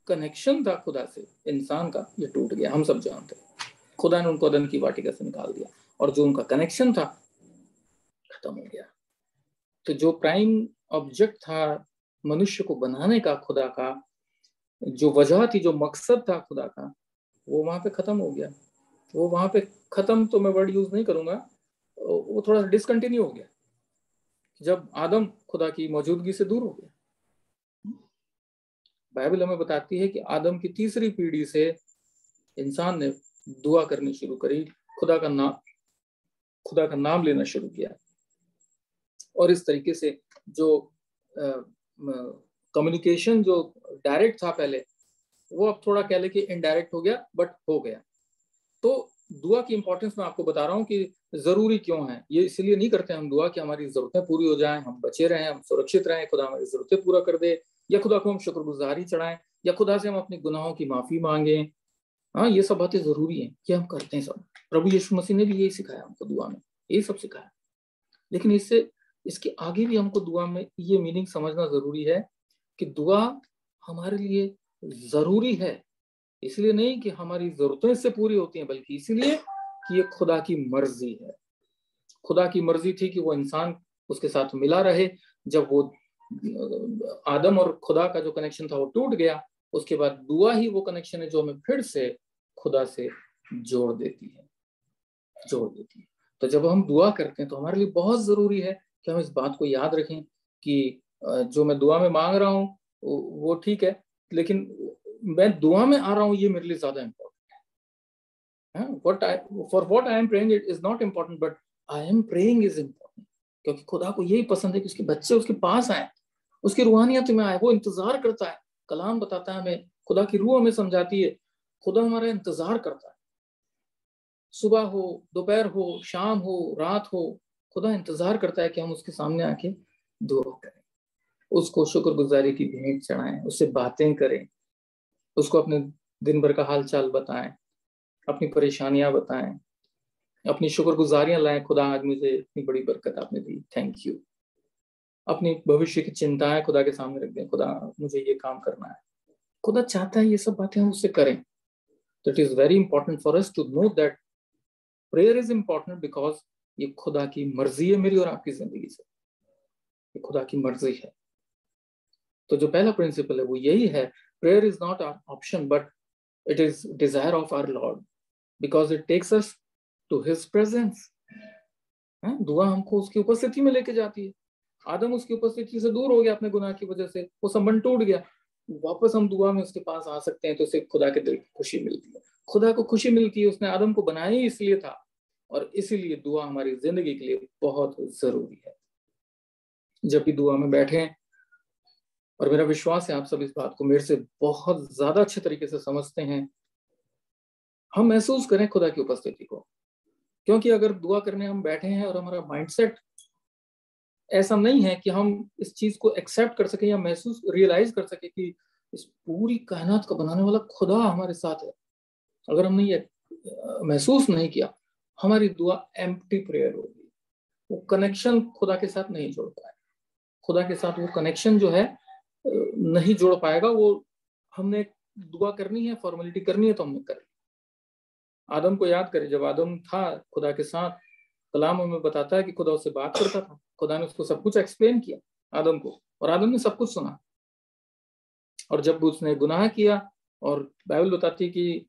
कनेक्शन था खुदा से इंसान का, ये टूट गया। हम सब जानते हैं खुदा ने उनको अदन की वाटिका से निकाल दिया और जो उनका कनेक्शन था खत्म हो गया। तो जो प्राइम ऑब्जेक्ट था मनुष्य को बनाने का, खुदा का जो वजह थी, जो मकसद था खुदा का, वो वहां पे खत्म हो गया। वो वहां पे खत्म, तो मैं वर्ड यूज नहीं करूंगा, वो थोड़ा सा डिसकंटिन्यू हो गया जब आदम खुदा की मौजूदगी से दूर हो गया। बाइबल हमें बताती है कि आदम की तीसरी पीढ़ी से इंसान ने दुआ करनी शुरू करी, खुदा का नाम लेना शुरू किया। और इस तरीके से जो कम्युनिकेशन जो डायरेक्ट था पहले, वो अब थोड़ा कह ले कि इनडायरेक्ट हो गया, बट हो गया। तो दुआ की इंपॉर्टेंस मैं आपको बता रहा हूँ कि जरूरी क्यों है। ये इसलिए नहीं करते हम दुआ कि हमारी जरूरतें पूरी हो जाएं, हम बचे रहें, हम सुरक्षित रहें, खुदा हमारी जरूरतें पूरा कर दे, या खुदा को हम शुक्रगुजारी चढ़ाएं, या खुदा से हम अपने गुनाहों की माफी मांगे। हाँ, ये सब बातें जरूरी हैं कि हम करते हैं सब। प्रभु यीशु मसीह ने भी यही सिखाया हमको, दुआ में यही सब सिखाया। लेकिन इसके आगे भी हमको दुआ में ये मीनिंग समझना जरूरी है कि दुआ हमारे लिए जरूरी है, इसलिए नहीं कि हमारी जरूरतें इससे पूरी होती हैं, बल्कि इसलिए कि ये खुदा की मर्जी है। खुदा की मर्जी थी कि वो इंसान उसके साथ मिला रहे। जब वो आदम और खुदा का जो कनेक्शन था वो टूट गया, उसके बाद दुआ ही वो कनेक्शन है जो हमें फिर से खुदा से जोड़ देती है। तो जब हम दुआ करते हैं तो हमारे लिए बहुत जरूरी है कि हम इस बात को याद रखें कि जो मैं दुआ में मांग रहा हूँ वो ठीक है, लेकिन मैं दुआ में आ रहा हूँ ये मेरे लिए ज्यादा इम्पोर्टेंट है। For what I am praying it is not important, but I am praying is important. क्योंकि खुदा को यही पसंद है कि उसके बच्चे उसके पास आए, उसकी रूहानियत में आए। वो इंतजार करता है। कलाम बताता है हमें, खुदा की रूह हमें समझाती है, खुदा हमारा इंतजार करता है। सुबह हो, दोपहर हो, शाम हो, रात हो, खुदा इंतजार करता है कि हम उसके सामने आके दुआ करें, उसको शुक्रगुजारी की भेंट चढ़ाएं, उससे बातें करें, उसको अपने दिन भर का हाल चाल बताएं, अपनी परेशानियां बताएं, अपनी शुक्रगुजारियां लाएं। खुदा आज मुझे इतनी बड़ी बरकत आपने दी, थैंक यू। अपनी भविष्य की चिंताएं खुदा के सामने रख दें, खुदा मुझे ये काम करना है। खुदा चाहता है ये सब बातें हम उससे करें। तो it is very important for us to know that prayer is important because ये खुदा की मर्जी है मेरी और आपकी जिंदगी से, ये खुदा की मर्जी है। तो जो पहला प्रिंसिपल है वो यही है, prayer is not our option but it is desire of our lord because it takes us to his presence. दुआ हमको उसकी उपस्थिति में लेके जाती है। आदम उसकी उपस्थिति से दूर हो गया अपने गुनाह की वजह से, वो संबंध टूट गया, वापस हम दुआ में उसके पास आ सकते हैं तो उससे खुदा के दिल की खुशी मिलती है। खुदा को खुशी मिलती है, उसने आदम को बनाया ही इसलिए था, और इसीलिए दुआ हमारी जिंदगी के लिए बहुत जरूरी है। जब भी दुआ में बैठे, और मेरा विश्वास है आप सब इस बात को मेरे से बहुत ज्यादा अच्छे तरीके से समझते हैं, हम महसूस करें खुदा की उपस्थिति को। क्योंकि अगर दुआ करने हम बैठे हैं और हमारा माइंडसेट ऐसा नहीं है कि हम इस चीज को एक्सेप्ट कर सके या महसूस रियलाइज कर सके कि इस पूरी कायनात का बनाने वाला खुदा हमारे साथ है, अगर हमने ये महसूस नहीं किया, हमारी दुआ एम्प्टी प्रेयर होगी। वो कनेक्शन खुदा के साथ नहीं जोड़ पाए, खुदा के साथ वो कनेक्शन जो है नहीं जोड़ पाएगा। वो हमने दुआ करनी है, फॉर्मेलिटी करनी है तो हमने कर। आदम को याद करें, जब आदम था खुदा के साथ, कलाम हमें बताता है कि खुदा उससे बात करता था, खुदा ने उसको सब कुछ एक्सप्लेन किया आदम को, और आदम ने सब कुछ सुना। और जब उसने गुनाह किया, और बाइबल बताती है कि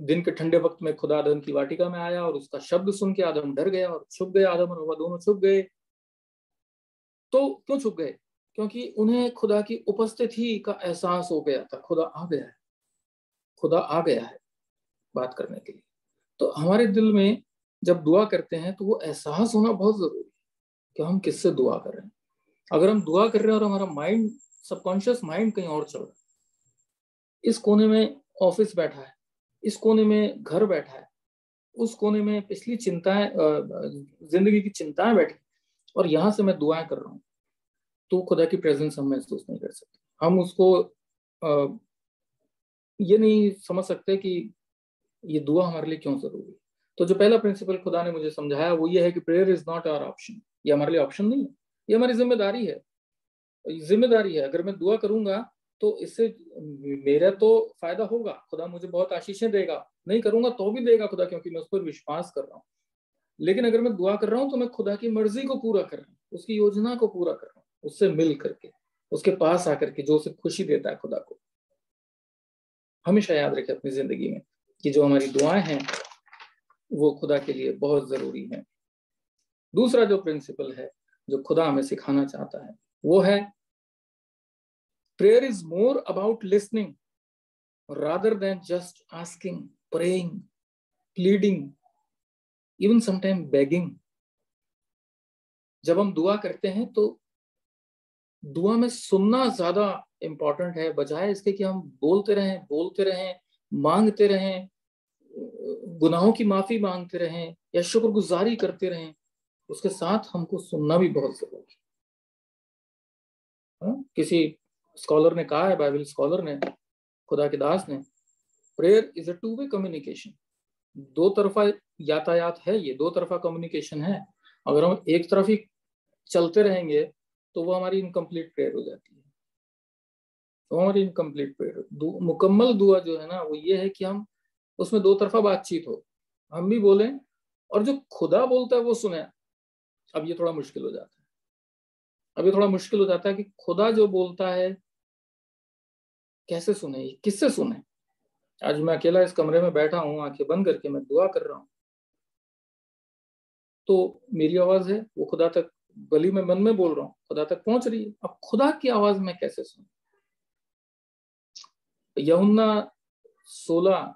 दिन के ठंडे वक्त में खुदा आदम की वाटिका में आया और उसका शब्द सुन के आदम डर गया और छुप गया, आदम और हव्वा दोनों छुप गए। तो क्यों छुप गए? क्योंकि उन्हें खुदा की उपस्थिति का एहसास हो गया था, खुदा आ गया है, खुदा आ गया है बात करने के लिए। तो हमारे दिल में जब दुआ करते हैं तो वो एहसास होना बहुत जरूरी है कि हम किससे दुआ कर रहे हैं। अगर हम दुआ कर रहे हैं और हमारा माइंड, सबकॉन्शियस माइंड कहीं और चल रहा है, इस कोने में ऑफिस बैठा है, इस कोने में घर बैठा है, उस कोने में पिछली चिंताएं, जिंदगी की चिंताएं बैठी, और यहां से मैं दुआएं कर रहा हूँ, तो खुदा की प्रेजेंस हम महसूस नहीं कर सकते। हम उसको ये नहीं समझ सकते कि ये दुआ हमारे लिए क्यों जरूरी है। तो जो पहला प्रिंसिपल खुदा ने मुझे समझाया वो ये है कि prayer is not our option. ये हमारे लिए ऑप्शन नहीं है, ये हमारी जिम्मेदारी है। जिम्मेदारी है, अगर मैं दुआ करूंगा तो इससे मेरा तो फायदा होगा, खुदा मुझे बहुत आशीषें देगा, नहीं करूंगा तो भी देगा खुदा, क्योंकि मैं उस पर विश्वास कर रहा हूँ। लेकिन अगर मैं दुआ कर रहा हूँ तो मैं खुदा की मर्जी को पूरा कर रहा हूँ, उसकी योजना को पूरा कर रहा हूँ, उससे मिल करके, उसके पास आकर के, जो उसे खुशी देता है खुदा को। हमेशा याद रखें अपनी जिंदगी में कि जो हमारी दुआएं हैं वो खुदा के लिए बहुत जरूरी है। दूसरा जो प्रिंसिपल है जो खुदा हमें सिखाना चाहता है वो है prayer is more about listening rather than just asking, praying, pleading, even sometime begging. जब हम दुआ करते हैं तो दुआ में सुनना ज्यादा इंपॉर्टेंट है, बजाय इसके कि हम बोलते रहें, मांगते रहें, गुनाहों की माफी मांगते रहें या शुक्रगुजारी करते रहें। उसके साथ हमको सुनना भी बहुत जरूरी है। किसी स्कॉलर ने कहा है, बाइबल स्कॉलर ने, खुदा के दास ने, prayer is a two way communication. दो तरफा यातायात है, ये दो तरफा कम्युनिकेशन है। अगर हम एक तरफ ही चलते रहेंगे तो वो हमारी इनकम्प्लीट प्रेयर हो जाती है, तो हमारी इनकम्प्लीट प्रेयर। मुकम्मल दुआ जो है ना वो ये है कि हम उसमें दो तरफा बातचीत हो, हम भी बोलें और जो खुदा बोलता है वो सुने। अब ये थोड़ा मुश्किल हो जाता है, कि खुदा जो बोलता है कैसे सुने, किससे सुने। आज मैं अकेला इस कमरे में बैठा हूँ, आंखें बंद करके मैं दुआ कर रहा हूँ, तो मेरी आवाज है वो खुदा तक, गली में मन में बोल रहा हूँ, खुदा तक पहुंच रही है। अब खुदा की आवाज मैं कैसे सुनूं? यूहन्ना 16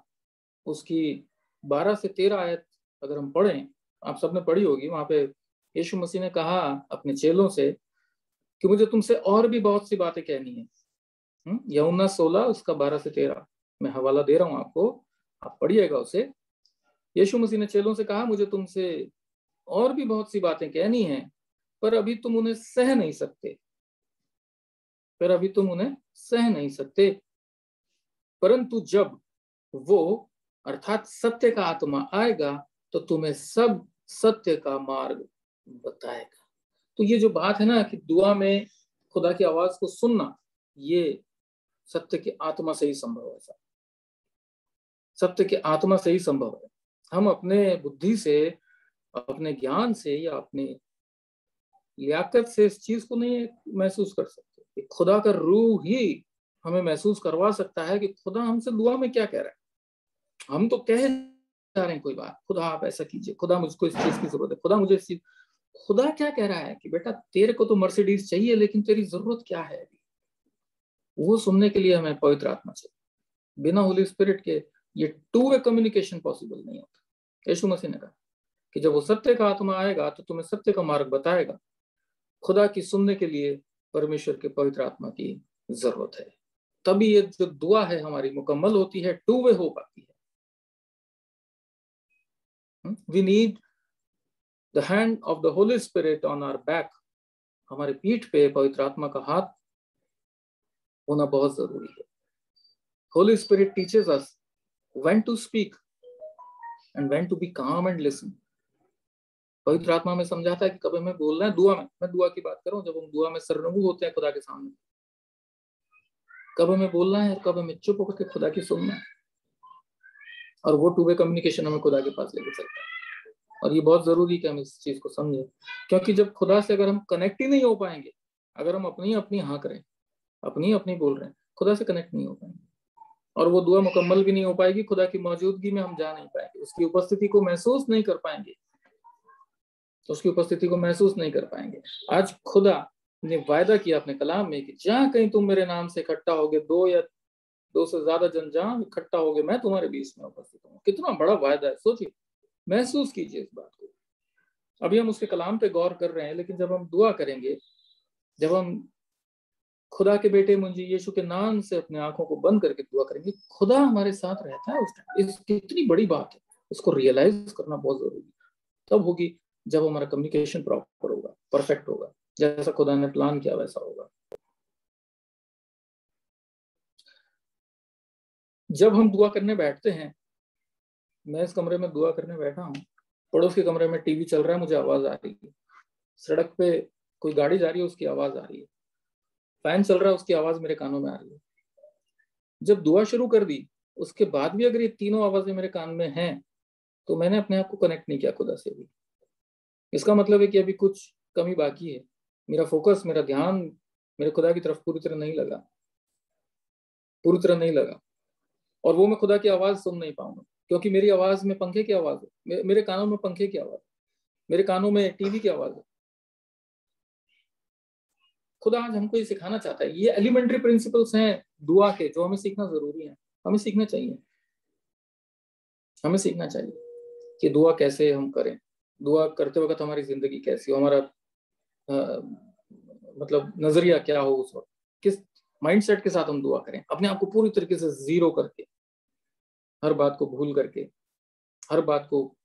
उसकी 12 से 13 आयत अगर हम पढ़ें, आप सबने पढ़ी होगी, वहां पे यीशु मसीह ने कहा अपने चेलों से कि मुझे तुमसे और भी बहुत सी बातें कहनी है। यूहन्ना 16 उसका 12 से 13 मैं हवाला दे रहा हूं आपको, आप पढ़िएगा उसे। यीशु मसीह ने चेलों से कहा, मुझे तुमसे और भी बहुत सी बातें कहनी हैं, पर अभी तुम उन्हें सह नहीं सकते, परंतु जब वो अर्थात सत्य का आत्मा आएगा तो तुम्हें सब सत्य का मार्ग बताएगा। तो ये जो बात है ना कि दुआ में खुदा की आवाज को सुनना, ये सत्य की आत्मा से ही संभव है। सत्य की आत्मा से ही संभव है। हम अपने बुद्धि से, अपने ज्ञान से या अपने लियाकत से इस चीज को नहीं महसूस कर सकते। खुदा का रूह ही हमें महसूस करवा सकता है कि खुदा हमसे दुआ में क्या कह रहा है। हम तो कह जा रहे हैं कोई बात, खुदा आप ऐसा कीजिए, खुदा मुझको इस चीज की जरूरत है, खुदा मुझे इस चीज, खुदा क्या कह रहा है कि बेटा तेरे को तो मर्सिडीज चाहिए, लेकिन तेरी जरूरत क्या है अभी, वो सुनने के लिए हमें पवित्र आत्मा चाहिए। बिना होली स्पिरिट के ये टू वे कम्युनिकेशन पॉसिबल नहीं होता। यीशु मसीह ने कहा कि जब वो सत्य का आत्मा आएगा तो तुम्हें सत्य का मार्ग बताएगा। खुदा की सुनने के लिए परमेश्वर के पवित्र आत्मा की जरूरत है, तभी ये जो दुआ है हमारी मुकम्मल होती है, टू वे हो पाती है। We need the hand of the Holy Spirit on our back. हमारे पीठ पे पवित्र आत्मा का हाथ होना बहुत जरूरी है। Holy Spirit teaches us when to speak and when to be calm and listen. पवित्र आत्मा में समझाता है कि कब हमें बोलना है दुआ में। मैं दुआ की बात कर रहा हूँ, जब हम दुआ में सरनगू होते हैं खुदा के सामने, कब हमें बोलना है, कब हमें चुप होकर के खुदा की सुनना है। और वो टू वे कम्युनिकेशन हमें खुदा के पास लेके चलता है। और ये बहुत जरूरी है कि हम इस चीज को समझें, क्योंकि जब खुदा से अगर हम कनेक्ट ही नहीं हो पाएंगे, अगर हम अपनी अपनी हाँ करें, अपनी अपनी बोल रहे हैं, खुदा से कनेक्ट नहीं हो पाएंगे और वो दुआ मुकम्मल भी नहीं हो पाएगी। खुदा की मौजूदगी में हम जा नहीं पाएंगे, उसकी उपस्थिति को महसूस नहीं कर पाएंगे, उसकी उपस्थिति को महसूस नहीं कर पाएंगे। आज खुदा ने वायदा किया अपने कलाम में कि जहां कहीं तुम मेरे नाम से इकट्ठा होगे, दो या दो से ज्यादा जन जहां इकट्ठा होगे, मैं तुम्हारे बीच में उपस्थित हूँ। कितना बड़ा वायदा है, सोचिए, महसूस कीजिए इस बात को। अभी हम उसके कलाम पे गौर कर रहे हैं, लेकिन जब हम दुआ करेंगे, जब हम खुदा के बेटे मुंजी यीशु के नाम से अपने आंखों को बंद करके दुआ करेंगे, खुदा हमारे साथ रहता है उस टाइम। इस कितनी बड़ी बात है, उसको रियलाइज करना बहुत जरूरी तब होगी जब हमारा कम्युनिकेशन प्रॉपर होगा, परफेक्ट होगा, जैसा खुदा ने प्लान किया वैसा होगा। जब हम दुआ करने बैठते हैं, मैं इस कमरे में दुआ करने बैठा हूँ, पड़ोस के कमरे में टीवी चल रहा है, मुझे आवाज आ रही है, सड़क पे कोई गाड़ी जा रही है, उसकी आवाज आ रही है, फैन चल रहा है, उसकी आवाज मेरे कानों में आ रही है। जब दुआ शुरू कर दी, उसके बाद भी अगर ये तीनों आवाजें मेरे कान में हैं, तो मैंने अपने आप को कनेक्ट नहीं किया खुदा से भी। इसका मतलब है कि अभी कुछ कमी बाकी है। मेरा फोकस, मेरा ध्यान मेरे खुदा की तरफ पूरी तरह नहीं लगा, और वो मैं खुदा की आवाज सुन नहीं पाऊंगा, क्योंकि मेरी आवाज में पंखे की आवाज है, मेरे कानों में पंखे की आवाज, मेरे कानों में टीवी की आवाज है। खुदा आज हमको ये सिखाना चाहता है। ये एलिमेंट्री प्रिंसिपल्स हैं दुआ के, जो हमें सीखना जरूरी है। हमें सीखना चाहिए कि दुआ कैसे हम करें, दुआ करते वक्त हमारी जिंदगी कैसी हो, हमारा मतलब नजरिया क्या हो उस वक्त, किस माइंडसेट के साथ हम दुआ करें, अपने आप को पूरी तरीके से जीरो करके, हर बात को भूल करके, हर बात को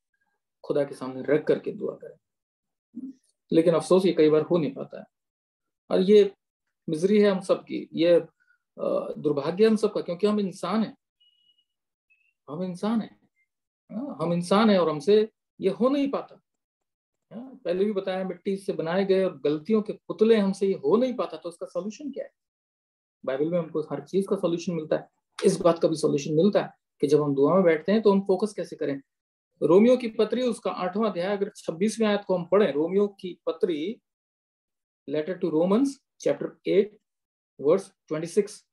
खुदा के सामने रख करके दुआ करें। लेकिन अफसोस ये कई बार हो नहीं पाता है, और ये मिजरी है हम सबकी, ये दुर्भाग्य हम सबका, क्योंकि हम इंसान हैं और हमसे ये हो नहीं पाता। पहले भी बताया, मिट्टी से बनाए गए और गलतियों के पुतले, हमसे ये हो नहीं पाता। तो इसका सॉल्यूशन क्या है? बाइबल में हमको हर चीज का सॉल्यूशन मिलता है। इस बात का भी सॉल्यूशन मिलता है कि जब हम दुआ में बैठते हैं तो हम फोकस कैसे करें। रोमियो की पत्री, उसका 8वां अध्याय, अगर 26वीं आयत को हम पढ़ें, रोमियो की पत्री, letter to Romans chapter 8 verse 26,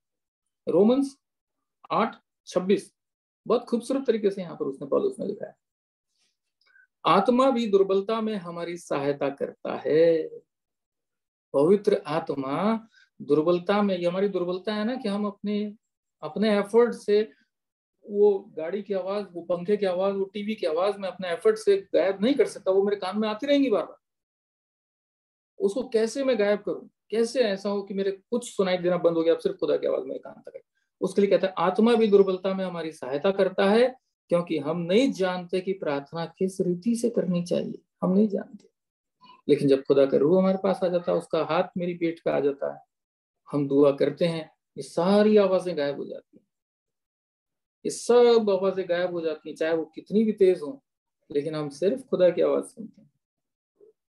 Romans 8:26, बहुत खूबसूरत तरीके से यहाँ पर पौलुस ने लिखा है, आत्मा भी दुर्बलता में हमारी सहायता करता है। पवित्र आत्मा दुर्बलता में, ये हमारी दुर्बलता है ना कि हम अपने एफर्ट से वो गाड़ी की आवाज, वो पंखे की आवाज, वो टीवी की आवाज मैं अपने एफर्ट से गायब नहीं कर सकता। वो मेरे कान में आती रहेंगी बार बार। उसको कैसे मैं गायब करूं? कैसे ऐसा हो कि मेरे कुछ सुनाई देना बंद हो गया, अब सिर्फ खुदा की आवाज मेरे कान तक है? उसके लिए कहता है आत्मा भी दुर्बलता में हमारी सहायता करता है, क्योंकि हम नहीं जानते कि प्रार्थना किस रीति से करनी चाहिए, हम नहीं जानते। लेकिन जब खुदा का रूह हमारे पास आ जाता है, उसका हाथ मेरी पेट पे आ जाता है, हम दुआ करते हैं, ये सारी आवाजें गायब हो जाती हैं, ये सब आवाजें गायब हो जाती हैं, चाहे वो कितनी भी तेज हो, लेकिन हम सिर्फ खुदा की आवाज सुनते हैं,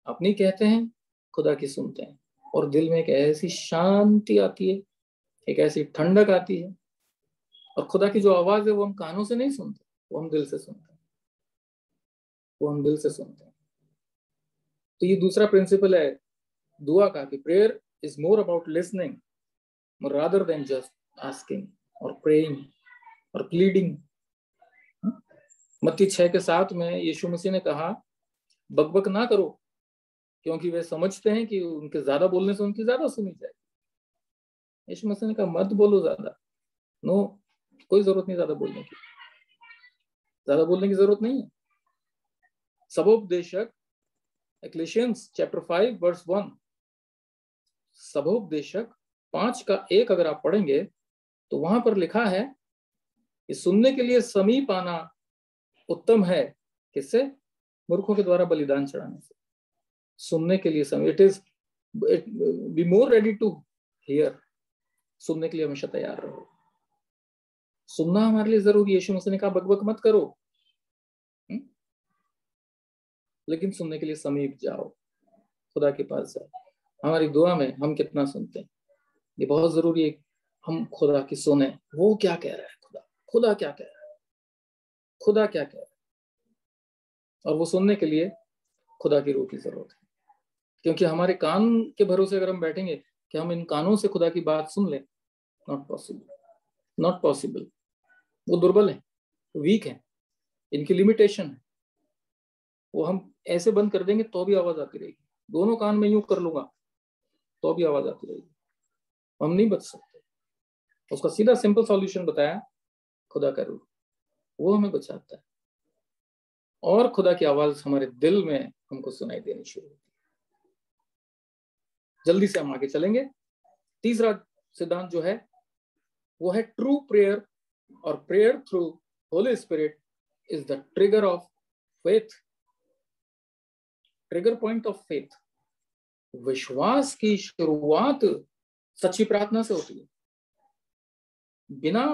अपनी कहते हैं, खुदा की सुनते हैं, और दिल में एक ऐसी शांति आती है, एक ऐसी ठंडक आती है। और खुदा की जो आवाज है वो हम कानों से नहीं सुनते, वो हम दिल से सुनते हैं, वो हम दिल से सुनते हैं। तो ये दूसरा प्रिंसिपल है दुआ का, कि prayer is more about listening rather than just asking or praying or pleading. मत्ती 6:7 में यीशु मसीह ने कहा, बकबक ना करो, क्योंकि वे समझते हैं कि उनके ज्यादा बोलने से उनकी ज्यादा सुनी जाएगी। यीशु मसीह ने कहा मत बोलो ज्यादा, नो, कोई जरूरत नहीं ज्यादा बोलने की, ज्यादा बोलने की जरूरत नहीं है। सबोपदेशक, एक्लेशियंस चैप्टर 5 वर्स 1, सबोपदेशक 5:1 अगर आप पढ़ेंगे तो वहां पर लिखा है कि सुनने के लिए समीप आना उत्तम है, किससे? मूर्खों के द्वारा बलिदान चढ़ाने से। सुनने के लिए समीप, it is be more ready to hear, सुनने के लिए हमेशा तैयार रहो। सुनना हमारे लिए जरूरी है। यीशु मसीह ने कहा बकबक मत करो, लेकिन सुनने के लिए समीप जाओ, खुदा के पास जाओ। हमारी दुआ में हम कितना सुनते हैं, ये बहुत जरूरी है। हम खुदा की सुने, वो क्या कह रहा है, खुदा क्या कह रहा है, खुदा क्या कह रहा है। और वो सुनने के लिए खुदा की रूह की जरूरत है, क्योंकि हमारे कान के भरोसे अगर हम बैठेंगे कि हम इन कानों से खुदा की बात सुन लें, नॉट पॉसिबल, नॉट पॉसिबल। वो दुर्बल है, वीक है, इनकी लिमिटेशन है। वो हम ऐसे बंद कर देंगे तो भी आवाज आती रहेगी, दोनों कान में यूं कर लूंगा तो भी आवाज आती रहेगी, हम नहीं बच सकते। उसका सीधा सिंपल सॉल्यूशन बताया, खुदा का रूह, वो हमें बचाता है, और खुदा की आवाज हमारे दिल में हमको सुनाई देनी शुरू होती है। जल्दी से हम आगे चलेंगे। तीसरा सिद्धांत जो है वो है ट्रू प्रेयर, और prayer through Holi spirit is the trigger of faith, trigger point of faith. विश्वास की शुरुआत सच्ची प्रार्थना से होती है। बिना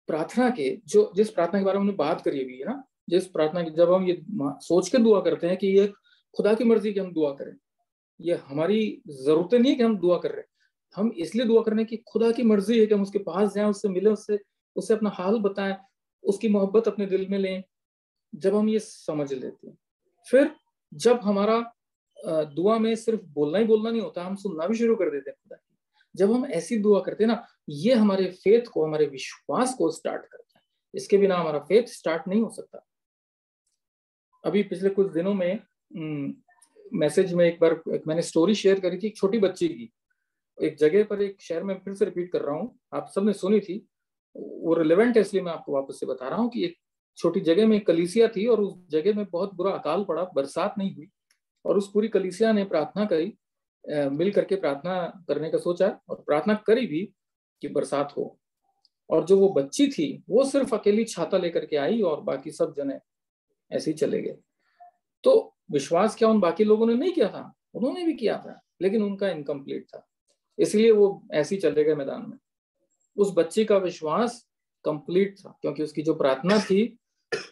प्रार्थना के, जो जिस प्रार्थना के बारे में हमने बात करी अभी है ना, जिस प्रार्थना की जब हम ये सोच के दुआ करते हैं कि ये खुदा की मर्जी कि हम दुआ करें, ये हमारी जरूरतें नहीं है कि हम दुआ कर रहे हैं, हम इसलिए दुआ करने की खुदा की मर्जी है कि हम उसके पास जाएं, उससे मिलें, उससे अपना हाल बताएं, उसकी मोहब्बत अपने दिल में लें। जब हम ये समझ लेते हैं, फिर जब हमारा दुआ में सिर्फ बोलना ही बोलना नहीं होता, हम सुनना भी शुरू कर देते हैं खुदा की। जब हम ऐसी दुआ करते हैं ना, ये हमारे फेथ को, हमारे विश्वास को स्टार्ट करता है। इसके बिना हमारा फेथ स्टार्ट नहीं हो सकता। अभी पिछले कुछ दिनों में मैसेज में एक बार मैंने स्टोरी शेयर करी थी, एक छोटी बच्ची की। एक जगह पर, एक शहर में, फिर से रिपीट कर रहा हूँ, आप सबने सुनी थी, वो रिलेवेंट है इसलिए मैं आपको वापस से बता रहा हूँ कि एक छोटी जगह में एक कलीसिया थी, और उस जगह में बहुत बुरा अकाल पड़ा, बरसात नहीं हुई, और उस पूरी कलीसिया ने प्रार्थना करी, मिल करके प्रार्थना करने का सोचा, और प्रार्थना करी भी कि बरसात हो। और जो वो बच्ची थी वो सिर्फ अकेली छाता लेकर के आई, और बाकी सब जने ऐसे ही चले गए। तो विश्वास क्या उन बाकी लोगों ने नहीं किया था? उन्होंने भी किया था, लेकिन उनका इनकम्प्लीट था, इसलिए वो ऐसे ही चले गए मैदान में। उस बच्ची का विश्वास कंप्लीट था, क्योंकि उसकी जो प्रार्थना थी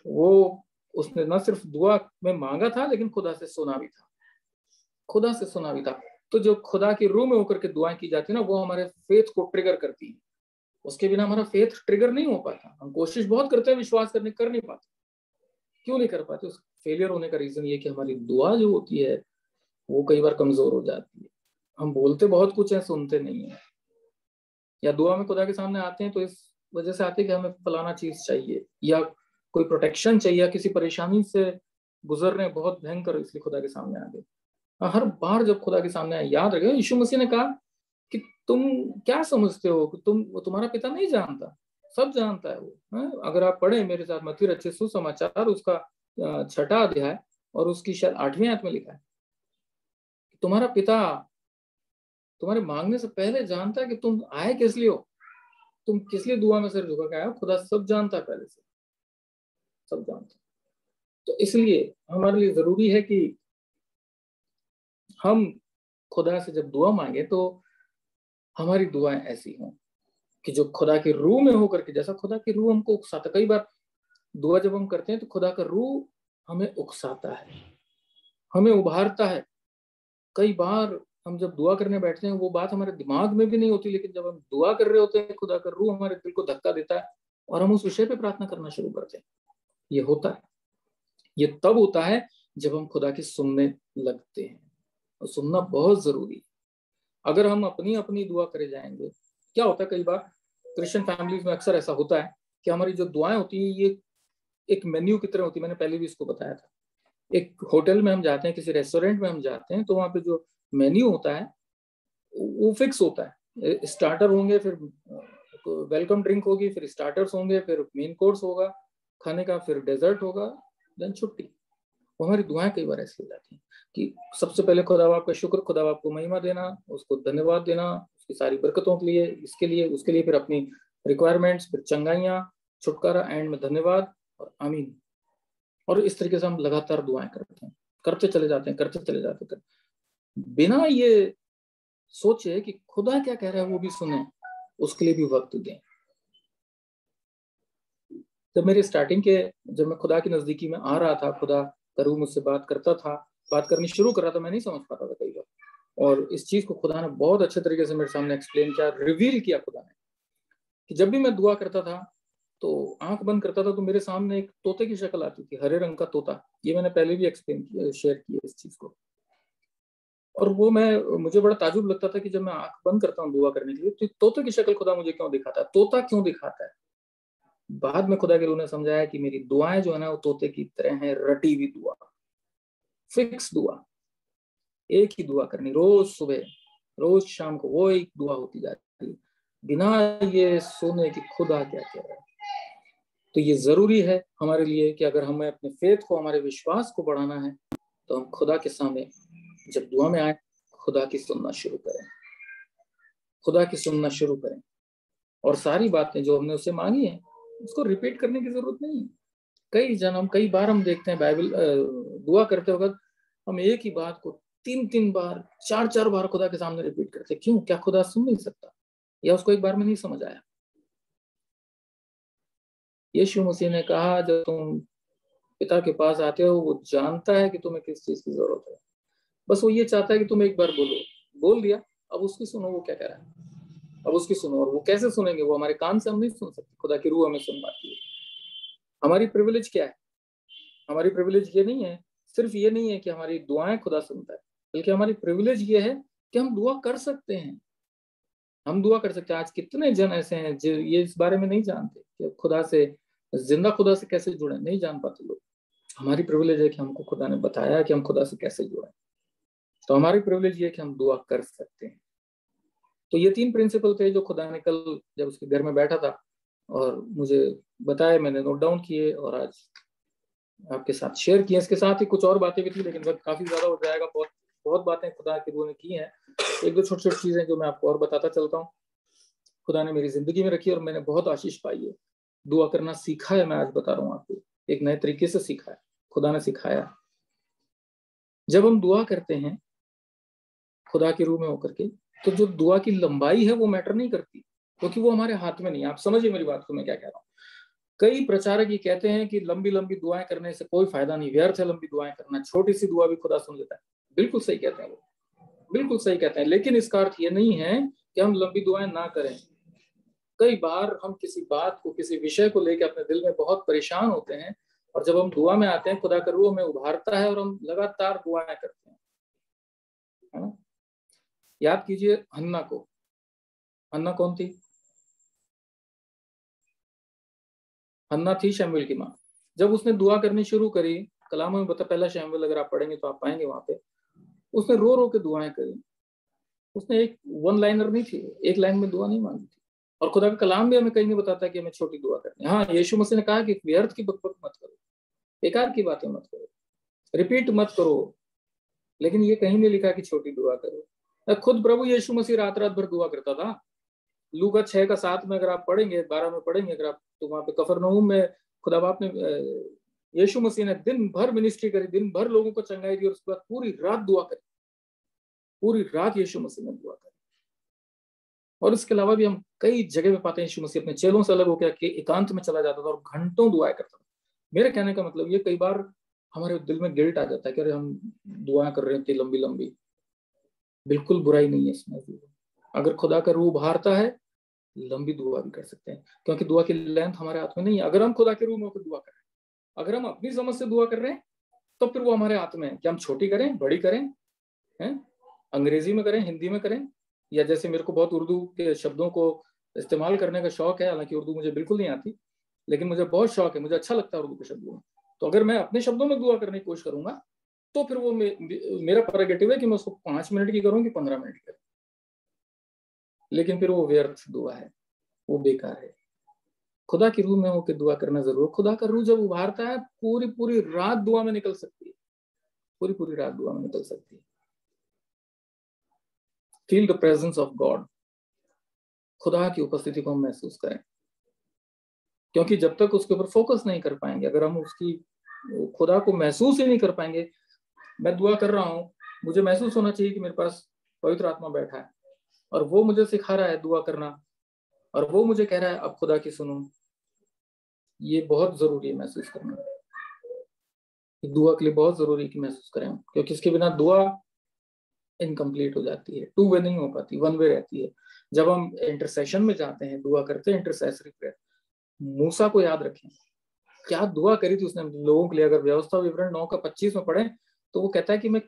वो, उसने न सिर्फ दुआ में मांगा था, लेकिन खुदा से सुना भी था, खुदा से सुना भी था। तो जो खुदा की रूह में होकर के दुआएं की जाती है ना, वो हमारे फेथ को ट्रिगर करती है। उसके बिना हमारा फेथ ट्रिगर नहीं हो पाता। हम कोशिश बहुत करते हैं विश्वास करने, कर नहीं पाते। क्यों नहीं कर पाते? उस फेलियर होने का रीजन ये कि हमारी दुआ जो होती है वो कई बार कमजोर हो जाती है। हम बोलते बहुत कुछ है, सुनते नहीं है। या दुआ में खुदा के सामने आते हैं तो इस वजह से आते हैं कि हमें फलाना चीज चाहिए, या कोई प्रोटेक्शन चाहिए, या किसी परेशानी से गुजर रहे हैं बहुत भयंकर, इसलिए खुदा के सामने आ गए। हर बार जब खुदा के सामने आए, याद रखें यीशु मसीह ने कहा कि तुम क्या समझते हो कि तुम्हारा पिता नहीं जानता? सब जानता है वो है? अगर आप पढ़े मेरे साथ मत्ती रचित सुसमाचार, उसका 6वां अध्याय और उसकी शायद 8वीं आयत में लिखा है, तुम्हारा पिता तुम्हारे मांगने से पहले जानता है कि तुम आए किस लिए हो, तुम किस लिए दुआ में सिर झुका के आए हो। खुदा सब जानता है पहले से। सब जानते हैं। तो इसलिए हमारे लिए जरूरी है कि हम खुदा से जब दुआ मांगे तो हमारी दुआएं ऐसी हों कि जो खुदा की रूह में होकर के, जैसा खुदा की रूह हमको उकसाता, कई बार दुआ जब हम करते हैं तो खुदा का रूह हमें उकसाता है, हमें उभारता है। कई बार हम जब दुआ करने बैठते हैं वो बात हमारे दिमाग में भी नहीं होती, लेकिन जब हम दुआ कर रहे होते हैं खुदा का रूह हमारे दिल को धक्का देता है और हम उस विषय पे प्रार्थना करना शुरू करते हैं। ये होता है, ये तब होता है जब हम खुदा की सुनने लगते हैं, और सुनना बहुत जरूरी है। अगर हम अपनी अपनी दुआ करे जाएंगे, क्या होता है कई बार क्रिश्चियन फैमिलीज में अक्सर ऐसा होता है कि हमारी जो दुआएं होती है ये एक मेन्यू की तरह होती है। मैंने पहले भी इसको बताया था। एक होटल में हम जाते हैं, किसी रेस्टोरेंट में हम जाते हैं, तो वहाँ पे जो मेन्यू होता है वो फिक्स होता है। स्टार्टर होंगे, फिर वेलकम ड्रिंक होगी, फिर स्टार्टर्स होंगे, फिर मेन कोर्स होगा खाने का, फिर डेजर्ट होगा, देन छुट्टी। वो हमारी दुआएं कई बार ऐसी हो जाती हैं कि सबसे पहले खुदा बाप का शुक्र, खुदा बाप को महिमा देना, उसको धन्यवाद देना उसकी सारी बरकतों के लिए, इसके लिए उसके लिए, फिर अपनी रिक्वायरमेंट्स, फिर चंगाइयाँ, छुटकारा, एंड में धन्यवाद और आमीन। और इस तरीके से हम लगातार दुआएं करते हैं, करते चले जाते हैं, बिना ये सोचे कि खुदा क्या कह रहा है वो भी सुने, उसके लिए भी वक्त दें। जब मेरे स्टार्टिंग के, जब मैं खुदा की नजदीकी में आ रहा था, खुदा का रूह मुझसे बात करता था, बात करनी शुरू कर रहा था, मैं नहीं समझ पाता था कई बार, और इस चीज को खुदा ने बहुत अच्छे तरीके से मेरे सामने एक्सप्लेन किया, रिवील किया खुदा ने, कि जब भी मैं दुआ करता था तो आंख बंद करता था तो मेरे सामने एक तोते की शक्ल आती थी, हरे रंग का तोता। ये मैंने पहले भी एक्सप्लेन किया, शेयर किया इस चीज को। और वो मुझे बड़ा ताजुब लगता था कि जब मैं आंख बंद करता हूँ दुआ करने के लिए तो तोते की शक्ल खुदा मुझे क्यों दिखाता है, तोता क्यों दिखाता है। बाद में खुदा के रूह ने समझाया कि मेरी दुआएं जो है ना वो तोते की तरह है, रटी हुई दुआ, फिक्स दुआ, एक ही दुआ करनी, रोज सुबह रोज शाम को वो एक दुआ होती जाती है, बिना ये सुने कि खुदा क्या कह रहा है। तो ये जरूरी है हमारे लिए कि अगर हमें अपने फेथ को, हमारे विश्वास को बढ़ाना है तो हम खुदा के सामने जब दुआ में आए खुदा की सुनना शुरू करें, खुदा की सुनना शुरू करें, और सारी बातें जो हमने उससे मांगी हैं उसको रिपीट करने की जरूरत नहीं है। कई बार हम देखते हैं बाइबल दुआ करते वक्त हम एक ही बात को 3-3 बार 4-4 बार खुदा के सामने रिपीट करते हैं। क्यों? क्या खुदा सुन नहीं सकता, या उसको एक बार में नहीं समझ आया? यीशु मसीह ने कहा जब तुम पिता के पास आते हो वो जानता है कि तुम्हें किस चीज की जरूरत है, बस वो ये चाहता है कि तुम एक बार बोल दिया, अब उसकी सुनो वो क्या कह रहा है, अब उसकी सुनो। और वो कैसे सुनेंगे? वो हमारे कान से हम नहीं सुन सकते, खुदा की रूह हमें सुन पाती है। हमारी प्रिविलेज क्या है? हमारी प्रिविलेज ये नहीं है, सिर्फ ये नहीं है कि हमारी दुआएं खुदा सुनता है, बल्कि हमारी प्रिविलेज ये है कि हम दुआ कर सकते हैं, हम दुआ कर सकते हैं। आज कितने जन ऐसे हैं जो ये इस बारे में नहीं जानते कि खुदा से, जिंदा खुदा से कैसे जुड़े, नहीं जान पाते लोग। हमारी प्रिविलेज है कि हमको खुदा ने बताया कि हम खुदा से कैसे जुड़े, तो हमारी प्रिविलेज ये है कि हम दुआ कर सकते हैं। तो ये 3 प्रिंसिपल थे जो खुदा ने कल जब उसके घर में बैठा था और मुझे बताया, मैंने नोट डाउन किए और आज आपके साथ शेयर किए। इसके साथ ही कुछ और बातें भी थी, लेकिन वक्त काफी ज्यादा हो जाएगा। बहुत बातें खुदा की रूह ने की हैं। 1-2 छोटी-छोटी चीजें जो मैं आपको और बताता चलता हूँ, खुदा ने मेरी जिंदगी में रखी और मैंने बहुत आशीष पाई है। दुआ करना सीखा है, मैं आज बता रहा हूँ आपको, एक नए तरीके से सीखा है, खुदा ने सिखाया। जब हम दुआ करते हैं खुदा के रूह में होकर के, तो जो दुआ की लंबाई है वो मैटर नहीं करती, क्योंकि वो हमारे हाथ में नहीं है। आप समझिए मेरी बात को, मैं क्या कह रहा हूँ। कई प्रचारक ये कहते हैं कि लंबी लंबी दुआएं करने से कोई फायदा नहीं, व्यर्थ है लंबी दुआएं करना, छोटी सी दुआ भी खुदा सुन लेता है। बिल्कुल सही कहते हैं वो, बिल्कुल सही कहते हैं, लेकिन इसका अर्थ ये नहीं है कि हम लंबी दुआएं ना करें। कई बार हम किसी बात को, किसी विषय को लेकर अपने दिल में बहुत परेशान होते हैं, और जब हम दुआ में आते हैं खुदा का रूह हमें उभारता है और हम लगातार दुआएं करते हैं, है ना। याद कीजिए हन्ना को। हन्ना कौन थी? हन्ना थी शमूएल की माँ। जब उसने दुआ करनी शुरू करी, कलामों में बता, पहला शमूएल अगर आप पढ़ेंगे तो आप पाएंगे वहां पे, उसने रो रो के दुआएं करी। उसने एक 1 लाइनर नहीं थी, एक लाइन में दुआ नहीं मांगी थी। और खुदा का कलाम भी हमें कहीं नहीं बताता कि हमें छोटी दुआ करनी है। हाँ, यीशु मसीह ने कहा कि व्यर्थ की बकबक मत करो, बेकार की बातें मत करो, रिपीट मत करो, लेकिन ये कहीं नहीं लिखा कि छोटी दुआ करो। खुद प्रभु यीशु मसीह रात रात भर दुआ करता था। लूका 6 का 7 में अगर आप पढ़ेंगे, 12 में पढ़ेंगे अगर आप, तो वहां पे कफरनहूम में खुदा बाप ने, यीशु मसीह ने दिन भर मिनिस्ट्री करी, दिन भर लोगों को चंगाई दी और उसके बाद पूरी रात दुआ करी, पूरी रात यीशु मसीह ने दुआ करी। और इसके अलावा भी हम कई जगह पे पाते हैं यीशु मसीह अपने चेलों से अलग होकर के एकांत में चला जाता था और घंटों दुआएं करता था। मेरे कहने का मतलब ये, कई बार हमारे दिल में गिल्ट आ जाता है कि अरे हम दुआएं कर रहे थे लंबी लंबी। बिल्कुल बुराई नहीं है इसमें। अगर खुदा का रूह उभारता है, लंबी दुआ भी कर सकते हैं, क्योंकि दुआ की लेंथ हमारे हाथ में नहीं है। अगर हम खुदा के रूह में होकर दुआ कर रहे हैं, अगर हम अपनी समझ से दुआ कर रहे हैं, तो फिर वो हमारे हाथ में है कि हम छोटी करें, बड़ी करें, हैं, अंग्रेजी में करें, हिंदी में करें, या जैसे मेरे को बहुत उर्दू के शब्दों को इस्तेमाल करने का शौक है, हालांकि उर्दू मुझे बिल्कुल नहीं आती, लेकिन मुझे बहुत शौक है, मुझे अच्छा लगता है उर्दू के शब्दों में। तो अगर मैं अपने शब्दों में दुआ करने की कोशिश करूंगा, तो फिर वो मेरा प्रेरोगेटिव है कि मैं उसको 5 मिनट की करूँ कि 15 मिनट की करूँ, लेकिन फिर वो व्यर्थ दुआ है, वो बेकार है। खुदा की रूह में होकर दुआ करना जरूर। खुदा का रूह जब उभारता है, पूरी पूरी रात दुआ में निकल सकती है, पूरी पूरी रात दुआ में निकल सकती है। Feel the presence of God, खुदा की उपस्थिति को हम महसूस करें, क्योंकि जब तक उसके ऊपर फोकस नहीं कर पाएंगे, अगर हम उसकी खुदा को महसूस ही नहीं कर पाएंगे, मैं दुआ कर रहा हूँ, मुझे महसूस होना चाहिए कि मेरे पास पवित्र आत्मा बैठा है और वो मुझे सिखा रहा है दुआ करना, और वो मुझे कह रहा है अब खुदा की सुनो। ये बहुत जरूरी है महसूस करना, दुआ के लिए बहुत जरूरी है कि महसूस करें, क्योंकि इसके बिना दुआ इनकम्प्लीट हो जाती है, 2 वे नहीं हो पाती, 1 वे रहती है। जब हम इंटरसेशन में जाते हैं, दुआ करते हैं, इंटरसेसरी प्रेयर, मूसा को याद रखें क्या दुआ करी थी उसने लोगों के लिए। अगर व्यवस्था विवरण 9:25 में पढ़े तो वो कहता है कि मैं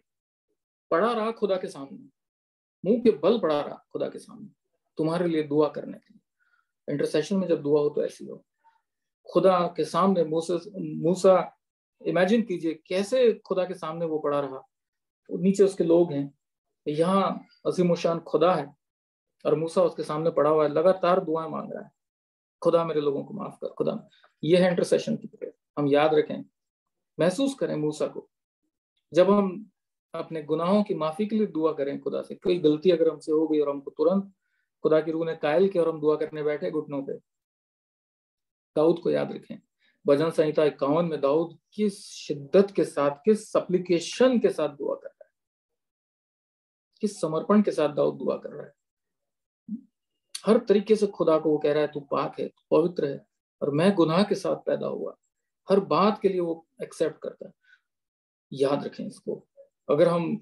पड़ा रहा खुदा के सामने, मुंह के बल पड़ा रहा खुदा के सामने तुम्हारे लिए दुआ करने के लिए। इंटरसेशन में जब दुआ हो तो ऐसी हो, खुदा के सामने मूसा इमेजिन कीजिए कैसे खुदा के सामने वो पड़ा रहा, नीचे उसके लोग हैं, यहाँ अजीम शान खुदा है और मूसा उसके सामने पड़ा हुआ है, लगातार दुआएं मांग रहा है, खुदा मेरे लोगों को माफ कर, खुदा। ये है इंटरसेशन की प्रेयर। हम याद रखें, महसूस करें मूसा को। जब हम अपने गुनाहों की माफी के लिए दुआ करें खुदा से, कोई गलती अगर हमसे हो गई और हमको तुरंत खुदा की रूह ने कायल किया और हम दुआ करने बैठे घुटनों पे, दाऊद को याद रखें, भजन संहिता 51 में दाऊद किस शिद्दत के साथ, किस सप्लिकेशन के साथ दुआ कर रहा है, किस समर्पण के साथ दाऊद दुआ कर रहा है। हर तरीके से खुदा को वो कह रहा है तू पाक है, तू पवित्र है, और मैं गुनाह के साथ पैदा हुआ। हर बात के लिए वो एक्सेप्ट करता है। याद रखें इसको। अगर हम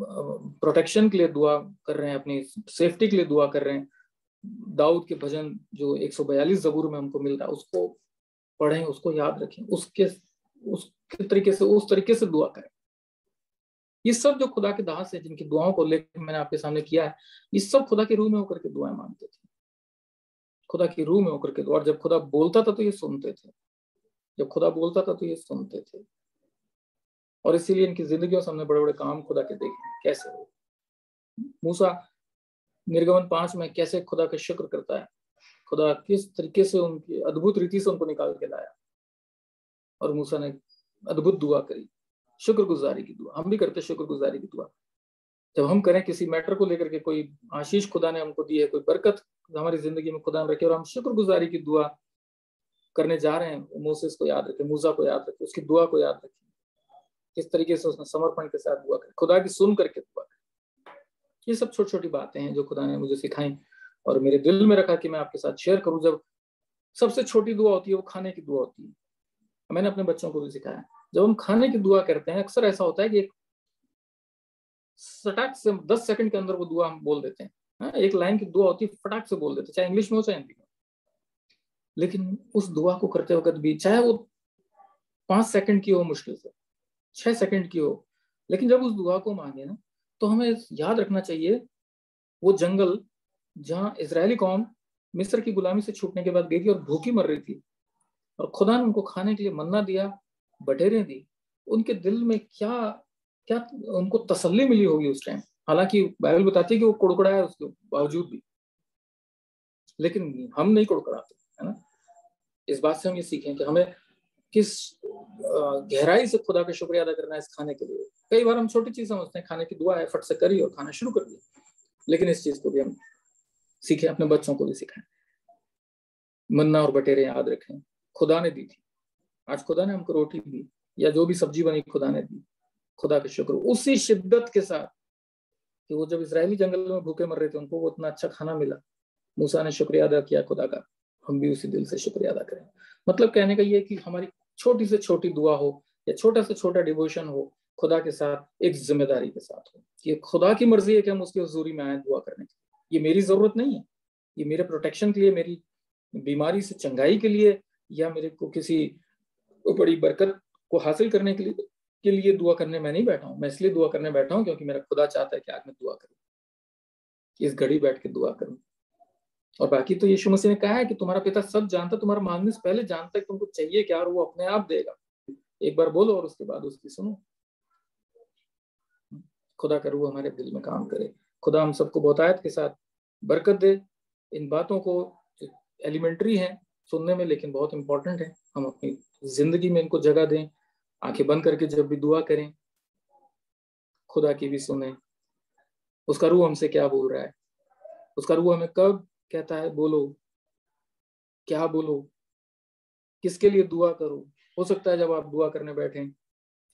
प्रोटेक्शन के लिए दुआ कर रहे हैं, अपनी सेफ्टी के लिए दुआ कर रहे हैं, दाऊद के भजन जो 142 ज़बूर में हमको मिल रहा है, उसको पढ़ें, उसको याद रखें, उसके तरीके से, उस तरीके से दुआ करें। ये सब जो खुदा के दास है, जिनकी दुआओं को लेकर मैंने आपके सामने किया है, ये सब खुदा की रूह में होकर के दुआएं मांगते थे, खुदा की रूह में होकर के दुआ। और जब खुदा बोलता था तो ये सुनते थे, जब खुदा बोलता था तो ये सुनते थे। और इसीलिए इनकी जिंदगियों से हमने बड़े बड़े काम खुदा के देखे कैसे हो। मूसा निर्गमन 5 में कैसे खुदा का शुक्र करता है, खुदा किस तरीके से उनकी अद्भुत रीति से उनको निकाल के लाया, और मूसा ने अद्भुत दुआ करी, शुक्रगुजारी की दुआ। हम भी करते शुक्रगुजारी की दुआ। जब हम करें किसी मैटर को लेकर के, कोई आशीष खुदा ने हमको दी है, कोई बरकत हमारी जिंदगी में खुदा ने रखी, और हम शुक्रगुजारी की दुआ करने जा रहे हैं, मोसेस को याद रखें, मूसा को याद रखें, उसकी दुआ को याद रखें, किस तरीके से उसने समर्पण के साथ दुआ करी, खुदा की सुन करके दुआ करी। ये सब छोटी छोटी बातें हैं जो खुदा ने मुझे सिखाई और मेरे दिल में रखा कि मैं आपके साथ शेयर करूं। जब सबसे छोटी दुआ होती है वो खाने की दुआ होती है। मैंने अपने बच्चों को भी सिखाया, जब हम खाने की दुआ करते हैं, अक्सर ऐसा होता है कि एक फटाक से 10 सेकंड के अंदर वो दुआ हम बोल देते हैं। एक लाइन की दुआ होती है, फटाक से बोल देते हैं, चाहे इंग्लिश में हो चाहे हिंदी में। लेकिन उस दुआ को करते वक्त भी, चाहे वो 5 सेकंड की हो, मुश्किल से 6 सेकंड की हो, लेकिन जब उस दुआ को मांगे ना, तो हमें याद रखना चाहिए वो जंगल जहां इजरायली कौम मिस्र की गुलामी से छूटने के बाद गई थी और भूखी मर रही थी, और खुदा ने उनको खाने के लिए मन्ना दिया, बटेरें दी। उनके दिल में क्या क्या उनको तसल्ली मिली होगी उस टाइम। हालांकि बाइबल बताती है कि वो कुड़कुड़ाया उसके बावजूद भी, लेकिन हम नहीं कुड़कुड़ाते, है ना। इस बात से हम ये सीखें कि हमें किस गहराई से खुदा का शुक्रिया अदा करना है इस खाने के लिए। कई बार हम छोटी चीज समझते हैं, खाने की दुआ है, फट से करी और खाना शुरू कर दिया, लेकिन इस चीज को भी हम सीखें, अपने बच्चों को भी सिखाएं। मन्ना और बटेरे याद रखें, खुदा ने दी थी, आज खुदा ने हमको रोटी दी या जो भी सब्जी बनी खुदा ने दी, खुदा का शुक्र। उसी शिद्दत के साथ कि वो जब इजरायली जंगल में भूखे मर रहे थे, उनको वो इतना अच्छा खाना मिला, मूसा ने शुक्रिया अदा किया खुदा का, हम भी उसी दिल से शुक्रिया अदा करें। मतलब कहने का ये कि हमारी छोटी से छोटी दुआ हो या छोटा से छोटा डिवोशन हो, खुदा के साथ एक जिम्मेदारी के साथ हो कि खुदा की मर्जी है कि हम उसकी हुजूरी में आए दुआ करने के लिए। ये मेरी जरूरत नहीं है, ये मेरे प्रोटेक्शन के लिए, मेरी बीमारी से चंगाई के लिए, या मेरे को किसी बड़ी बरकत को हासिल करने के लिए दुआ करने मैं नहीं बैठा हूँ। मैं इसलिए दुआ करने बैठा हूँ क्योंकि मेरा खुदा चाहता है कि आज मैं दुआ करूँ, इस घड़ी बैठ के दुआ करूँ। और बाकी तो यीशु मसीह ने कहा है कि तुम्हारा पिता सब जानता, तुम्हारा मांगने से पहले जानता है कि तुमको चाहिए क्या, और वो अपने आप देगा। एक बार बोलो और उसके बाद उसकी सुनो। खुदा का रूह हमारे दिल में काम करे। खुदा हम सबको बहुतायत के साथ बरकत दे। इन बातों को एलिमेंट्री हैं सुनने में, लेकिन बहुत इंपॉर्टेंट है, हम अपनी जिंदगी में इनको जगह दें। आंखें बंद करके जब भी दुआ करें, खुदा की भी सुने, उसका रूह हमसे क्या बोल रहा है, उसका रूह हमें कब कहता है बोलो, क्या बोलो, किसके लिए दुआ करो। हो सकता है जब आप दुआ करने बैठे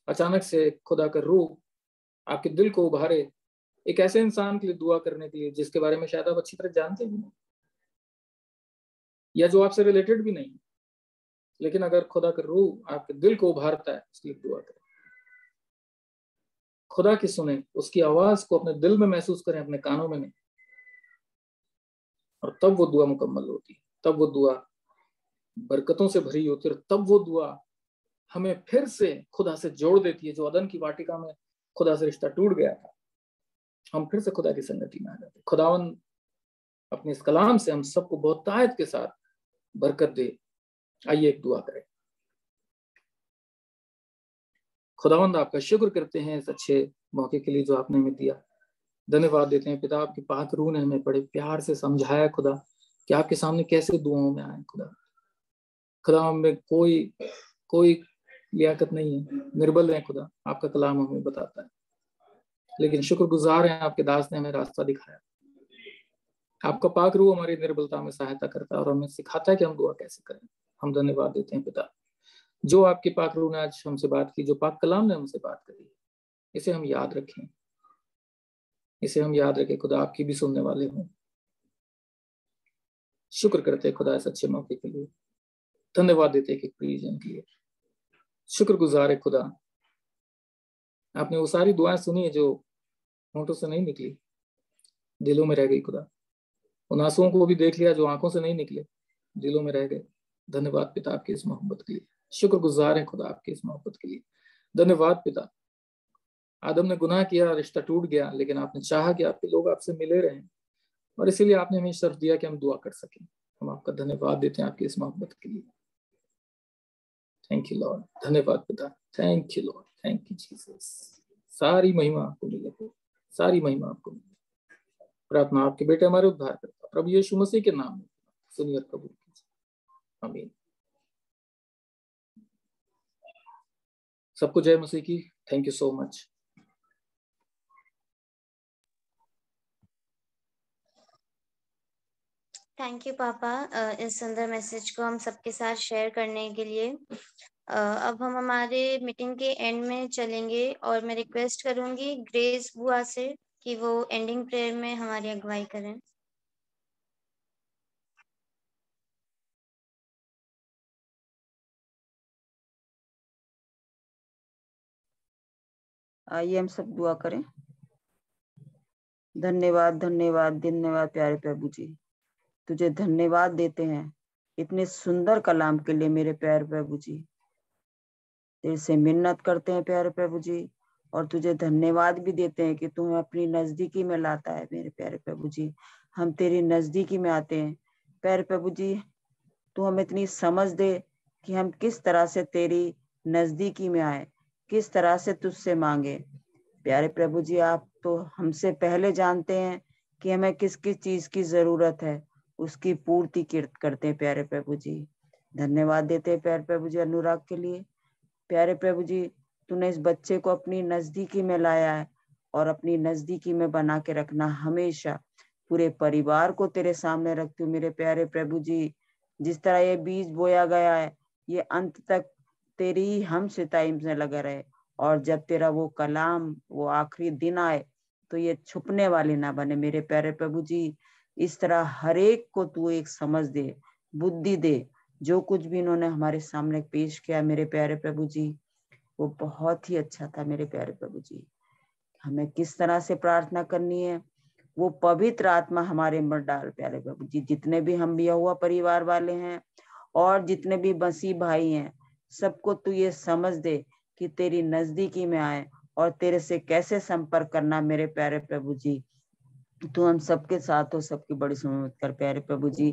अचानक से खुदा का रूह आपके दिल को उभारे एक ऐसे इंसान के लिए दुआ करने के लिए जिसके बारे में शायद आप अच्छी तरह जानते भी नहीं, या जो आपसे रिलेटेड भी नहीं, लेकिन अगर खुदा का रूह आपके दिल को उभारता है इसलिए दुआ करें। खुदा की सुने, उसकी आवाज को अपने दिल में महसूस करें, अपने कानों में नहीं, और तब वो दुआ मुकम्मल होती है, तब वो दुआ बरकतों से भरी होती है, और तब वो दुआ हमें फिर से खुदा से जोड़ देती है। जो अदन की वाटिका में खुदा से रिश्ता टूट गया था, हम फिर से खुदा की संगति में आ जाते। खुदावन अपने इस कलाम से हम सबको बहुतायत के साथ बरकत दे। आइए एक दुआ करें। खुदावंद आपका शुक्र करते हैं इस अच्छे मौके के लिए जो आपने हमें दिया। धन्यवाद देते हैं पिता, आपकी पाक रूह ने हमें बड़े प्यार से समझाया खुदा कि आपके सामने कैसे दुआओं में आए। खुदा हमें कोई लियाकत नहीं है, निर्बल है खुदा, आपका कलाम हमें बताता है, लेकिन शुक्रगुजार हैं आपके दास ने हमें रास्ता दिखाया। आपका पाक रूह हमारी निर्बलता में सहायता करता है और हमें सिखाता है कि हम दुआ कैसे करें। हम धन्यवाद देते हैं पिता, जो आपकी पाक रूह ने आज हमसे बात की, जो पाक कलाम ने हमसे बात करी, इसे हम याद रखें, इसे हम याद रखें खुदा, आपकी भी सुनने वाले हों। शुक्र करते हैं खुदा इस अच्छे मौके के लिए, धन्यवाद देते हैं कि प्रियजन के लिए। शुक्रगुजार है खुदा, आपने वो सारी दुआएं सुनी है जो होंठों से नहीं निकली, दिलों में रह गई खुदा। उन आंसुओं को भी देख लिया जो आंखों से नहीं निकले, दिलों में रह गए। धन्यवाद पिता आपकी इस मोहब्बत के लिए, शुक्रगुजार है खुदा आपकी इस मोहब्बत के लिए। धन्यवाद पिता, आदम ने गुनाह किया, रिश्ता टूट गया, लेकिन आपने चाहा कि आपके लोग आपसे मिले रहें, और इसीलिए आपने हमें शर्फ दिया कि हम दुआ कर सकें। हम आपका धन्यवाद देते हैं आपकी इस मोहब्बत के लिए। थैंक यू लॉर्ड, धन्यवाद पिता, thank you Lord, thank you Jesus. सारी महिमा आपको मिले, सारी महिमा आपको मिले। प्रार्थना आपके बेटे हमारे उद्धार करता प्रभु यीशु मसीह के नाम में सुनिए और कबूल कीजिए, आमीन। सबको जय मसीह की। Thank you so much. Thank you पापा इस सुंदर मैसेज को हम सबके साथ शेयर करने के लिए। अब हम हमारे मीटिंग के एंड में चलेंगे और मैं रिक्वेस्ट करूंगी ग्रेस बुआ से कि वो एंडिंग प्रेयर में हमारी अगुवाई करें। आइए हम सब दुआ करें। धन्यवाद धन्यवाद धन्यवाद प्यारे प्रभु जी, तुझे धन्यवाद देते हैं इतने सुंदर कलाम के लिए मेरे प्यारे प्रभु जी। तेरे से मिन्नत करते हैं प्यारे प्रभु जी, और तुझे धन्यवाद भी देते हैं कि तू हमें अपनी नजदीकी में लाता है मेरे प्यारे प्रभु जी। हम तेरी नजदीकी में आते हैं प्यारे प्रभु जी, तू हमें इतनी समझ दे कि हम किस तरह से तेरी नजदीकी में आए, किस तरह से तुझसे मांगे। प्यारे प्रभु जी, आप तो हमसे पहले जानते हैं कि हमें किस किस चीज की जरूरत है, उसकी पूर्ति करते हैं प्यारे प्रभु जी। धन्यवाद देते हैं प्यारे प्रभु जी अनुराग के लिए। प्यारे प्रभु जी, तूने इस बच्चे को अपनी नजदीकी में लाया है, और अपनी नजदीकी में बना के रखना हमेशा। पूरे परिवार को तेरे सामने रखती हूँ मेरे प्यारे प्रभु जी। जिस तरह ये बीज बोया गया है ये अंत तक तेरी ही हम सिताई में लगा रहे, और जब तेरा वो कलाम वो आखिरी दिन आए तो ये छुपने वाली ना बने मेरे प्यारे प्रभु जी। इस तरह हर एक को तू एक समझ दे, बुद्धि दे। जो कुछ भी इन्होंने हमारे सामने पेश किया मेरे प्यारे प्रभु जी, वो बहुत ही अच्छा था मेरे प्यारे प्रभु जी। हमें किस तरह से प्रार्थना करनी है वो पवित्र आत्मा हमारे में डाल प्यारे प्रभु जी। जितने भी हम यहोवा परिवार वाले हैं और जितने भी मसीह भाई हैं, सबको तू ये समझ दे कि तेरी नजदीकी में आए और तेरे से कैसे संपर्क करना मेरे प्यारे प्रभु जी। तू हम सबके साथ हो, सबकी बड़ी मदद कर प्यारे प्रभु जी।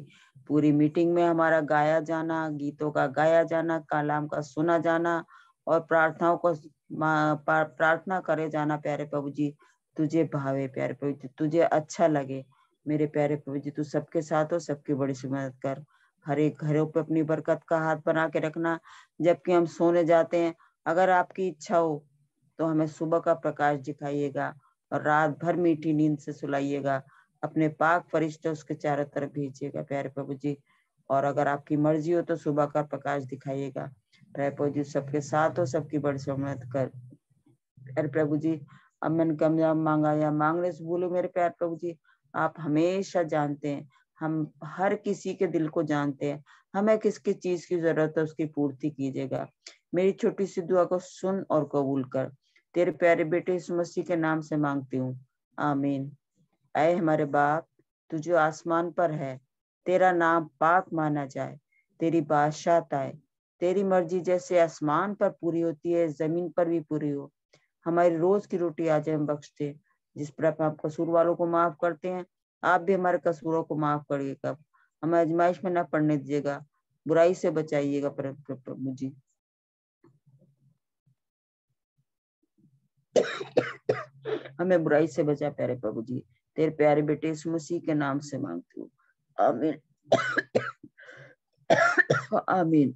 पूरी मीटिंग में हमारा गाया जाना, गीतों का गाया जाना, कलाम का सुना जाना और प्रार्थनाओं को प्रार्थना करे जाना प्यारे प्रभु जी, तुझे भावे प्यारे प्रभु जी, तुझे अच्छा लगे मेरे प्यारे प्रभु जी। तू सबके साथ हो, सबकी बड़ी मदद कर। हर एक घरों पे अपनी बरकत का हाथ बना के रखना। जबकि हम सोने जाते हैं, अगर आपकी इच्छा हो तो हमें सुबह का प्रकाश दिखाइएगा और रात भर मीठी नींद से सुलाइएगा। अपने पाक फरिश्ते उसके चारों तरफ भेजिएगा प्यारे प्रभु जी। और अगर आपकी मर्जी हो तो सुबह का प्रकाश दिखाइएगा प्यारे प्रभु जी। सबके साथ हो, सबकी बड़ी मदद कर प्यारे प्रभु जी। अब मैंने कम या मांगा या मांगने से बोलो मेरे प्यारे प्रभु जी, आप हमेशा जानते हैं, हम हर किसी के दिल को जानते हैं। हमें किसकी चीज की जरूरत है उसकी पूर्ति कीजिएगा। मेरी छोटी सी दुआ को सुन और कबूल कर। तेरे प्यारे बेटे यीशु मसीह के नाम से मांगती हूँ, आमीन। ऐ हमारे बाप, तू जो आसमान पर है, तेरा नाम पाक माना जाए, तेरी बादशाहत आए, तेरी मर्जी जैसे आसमान पर पूरी होती है जमीन पर भी पूरी हो। हमारी रोज की रोटी आज हम बख्श दे, जिस पर आप कसूर वालों को माफ करते हैं, आप भी हमारे कसूरों को माफ करिएगा। हमें आजमाइश में न पड़ने दीजिएगा, बुराई से बचाइएगा प्रभु जी। हमें बुराई से बचा प्यारे प्रभु जी। तेरे प्यारे बेटे यीशु मसीह के नाम से मांगती हूँ, आमीन। आमीन आमीन।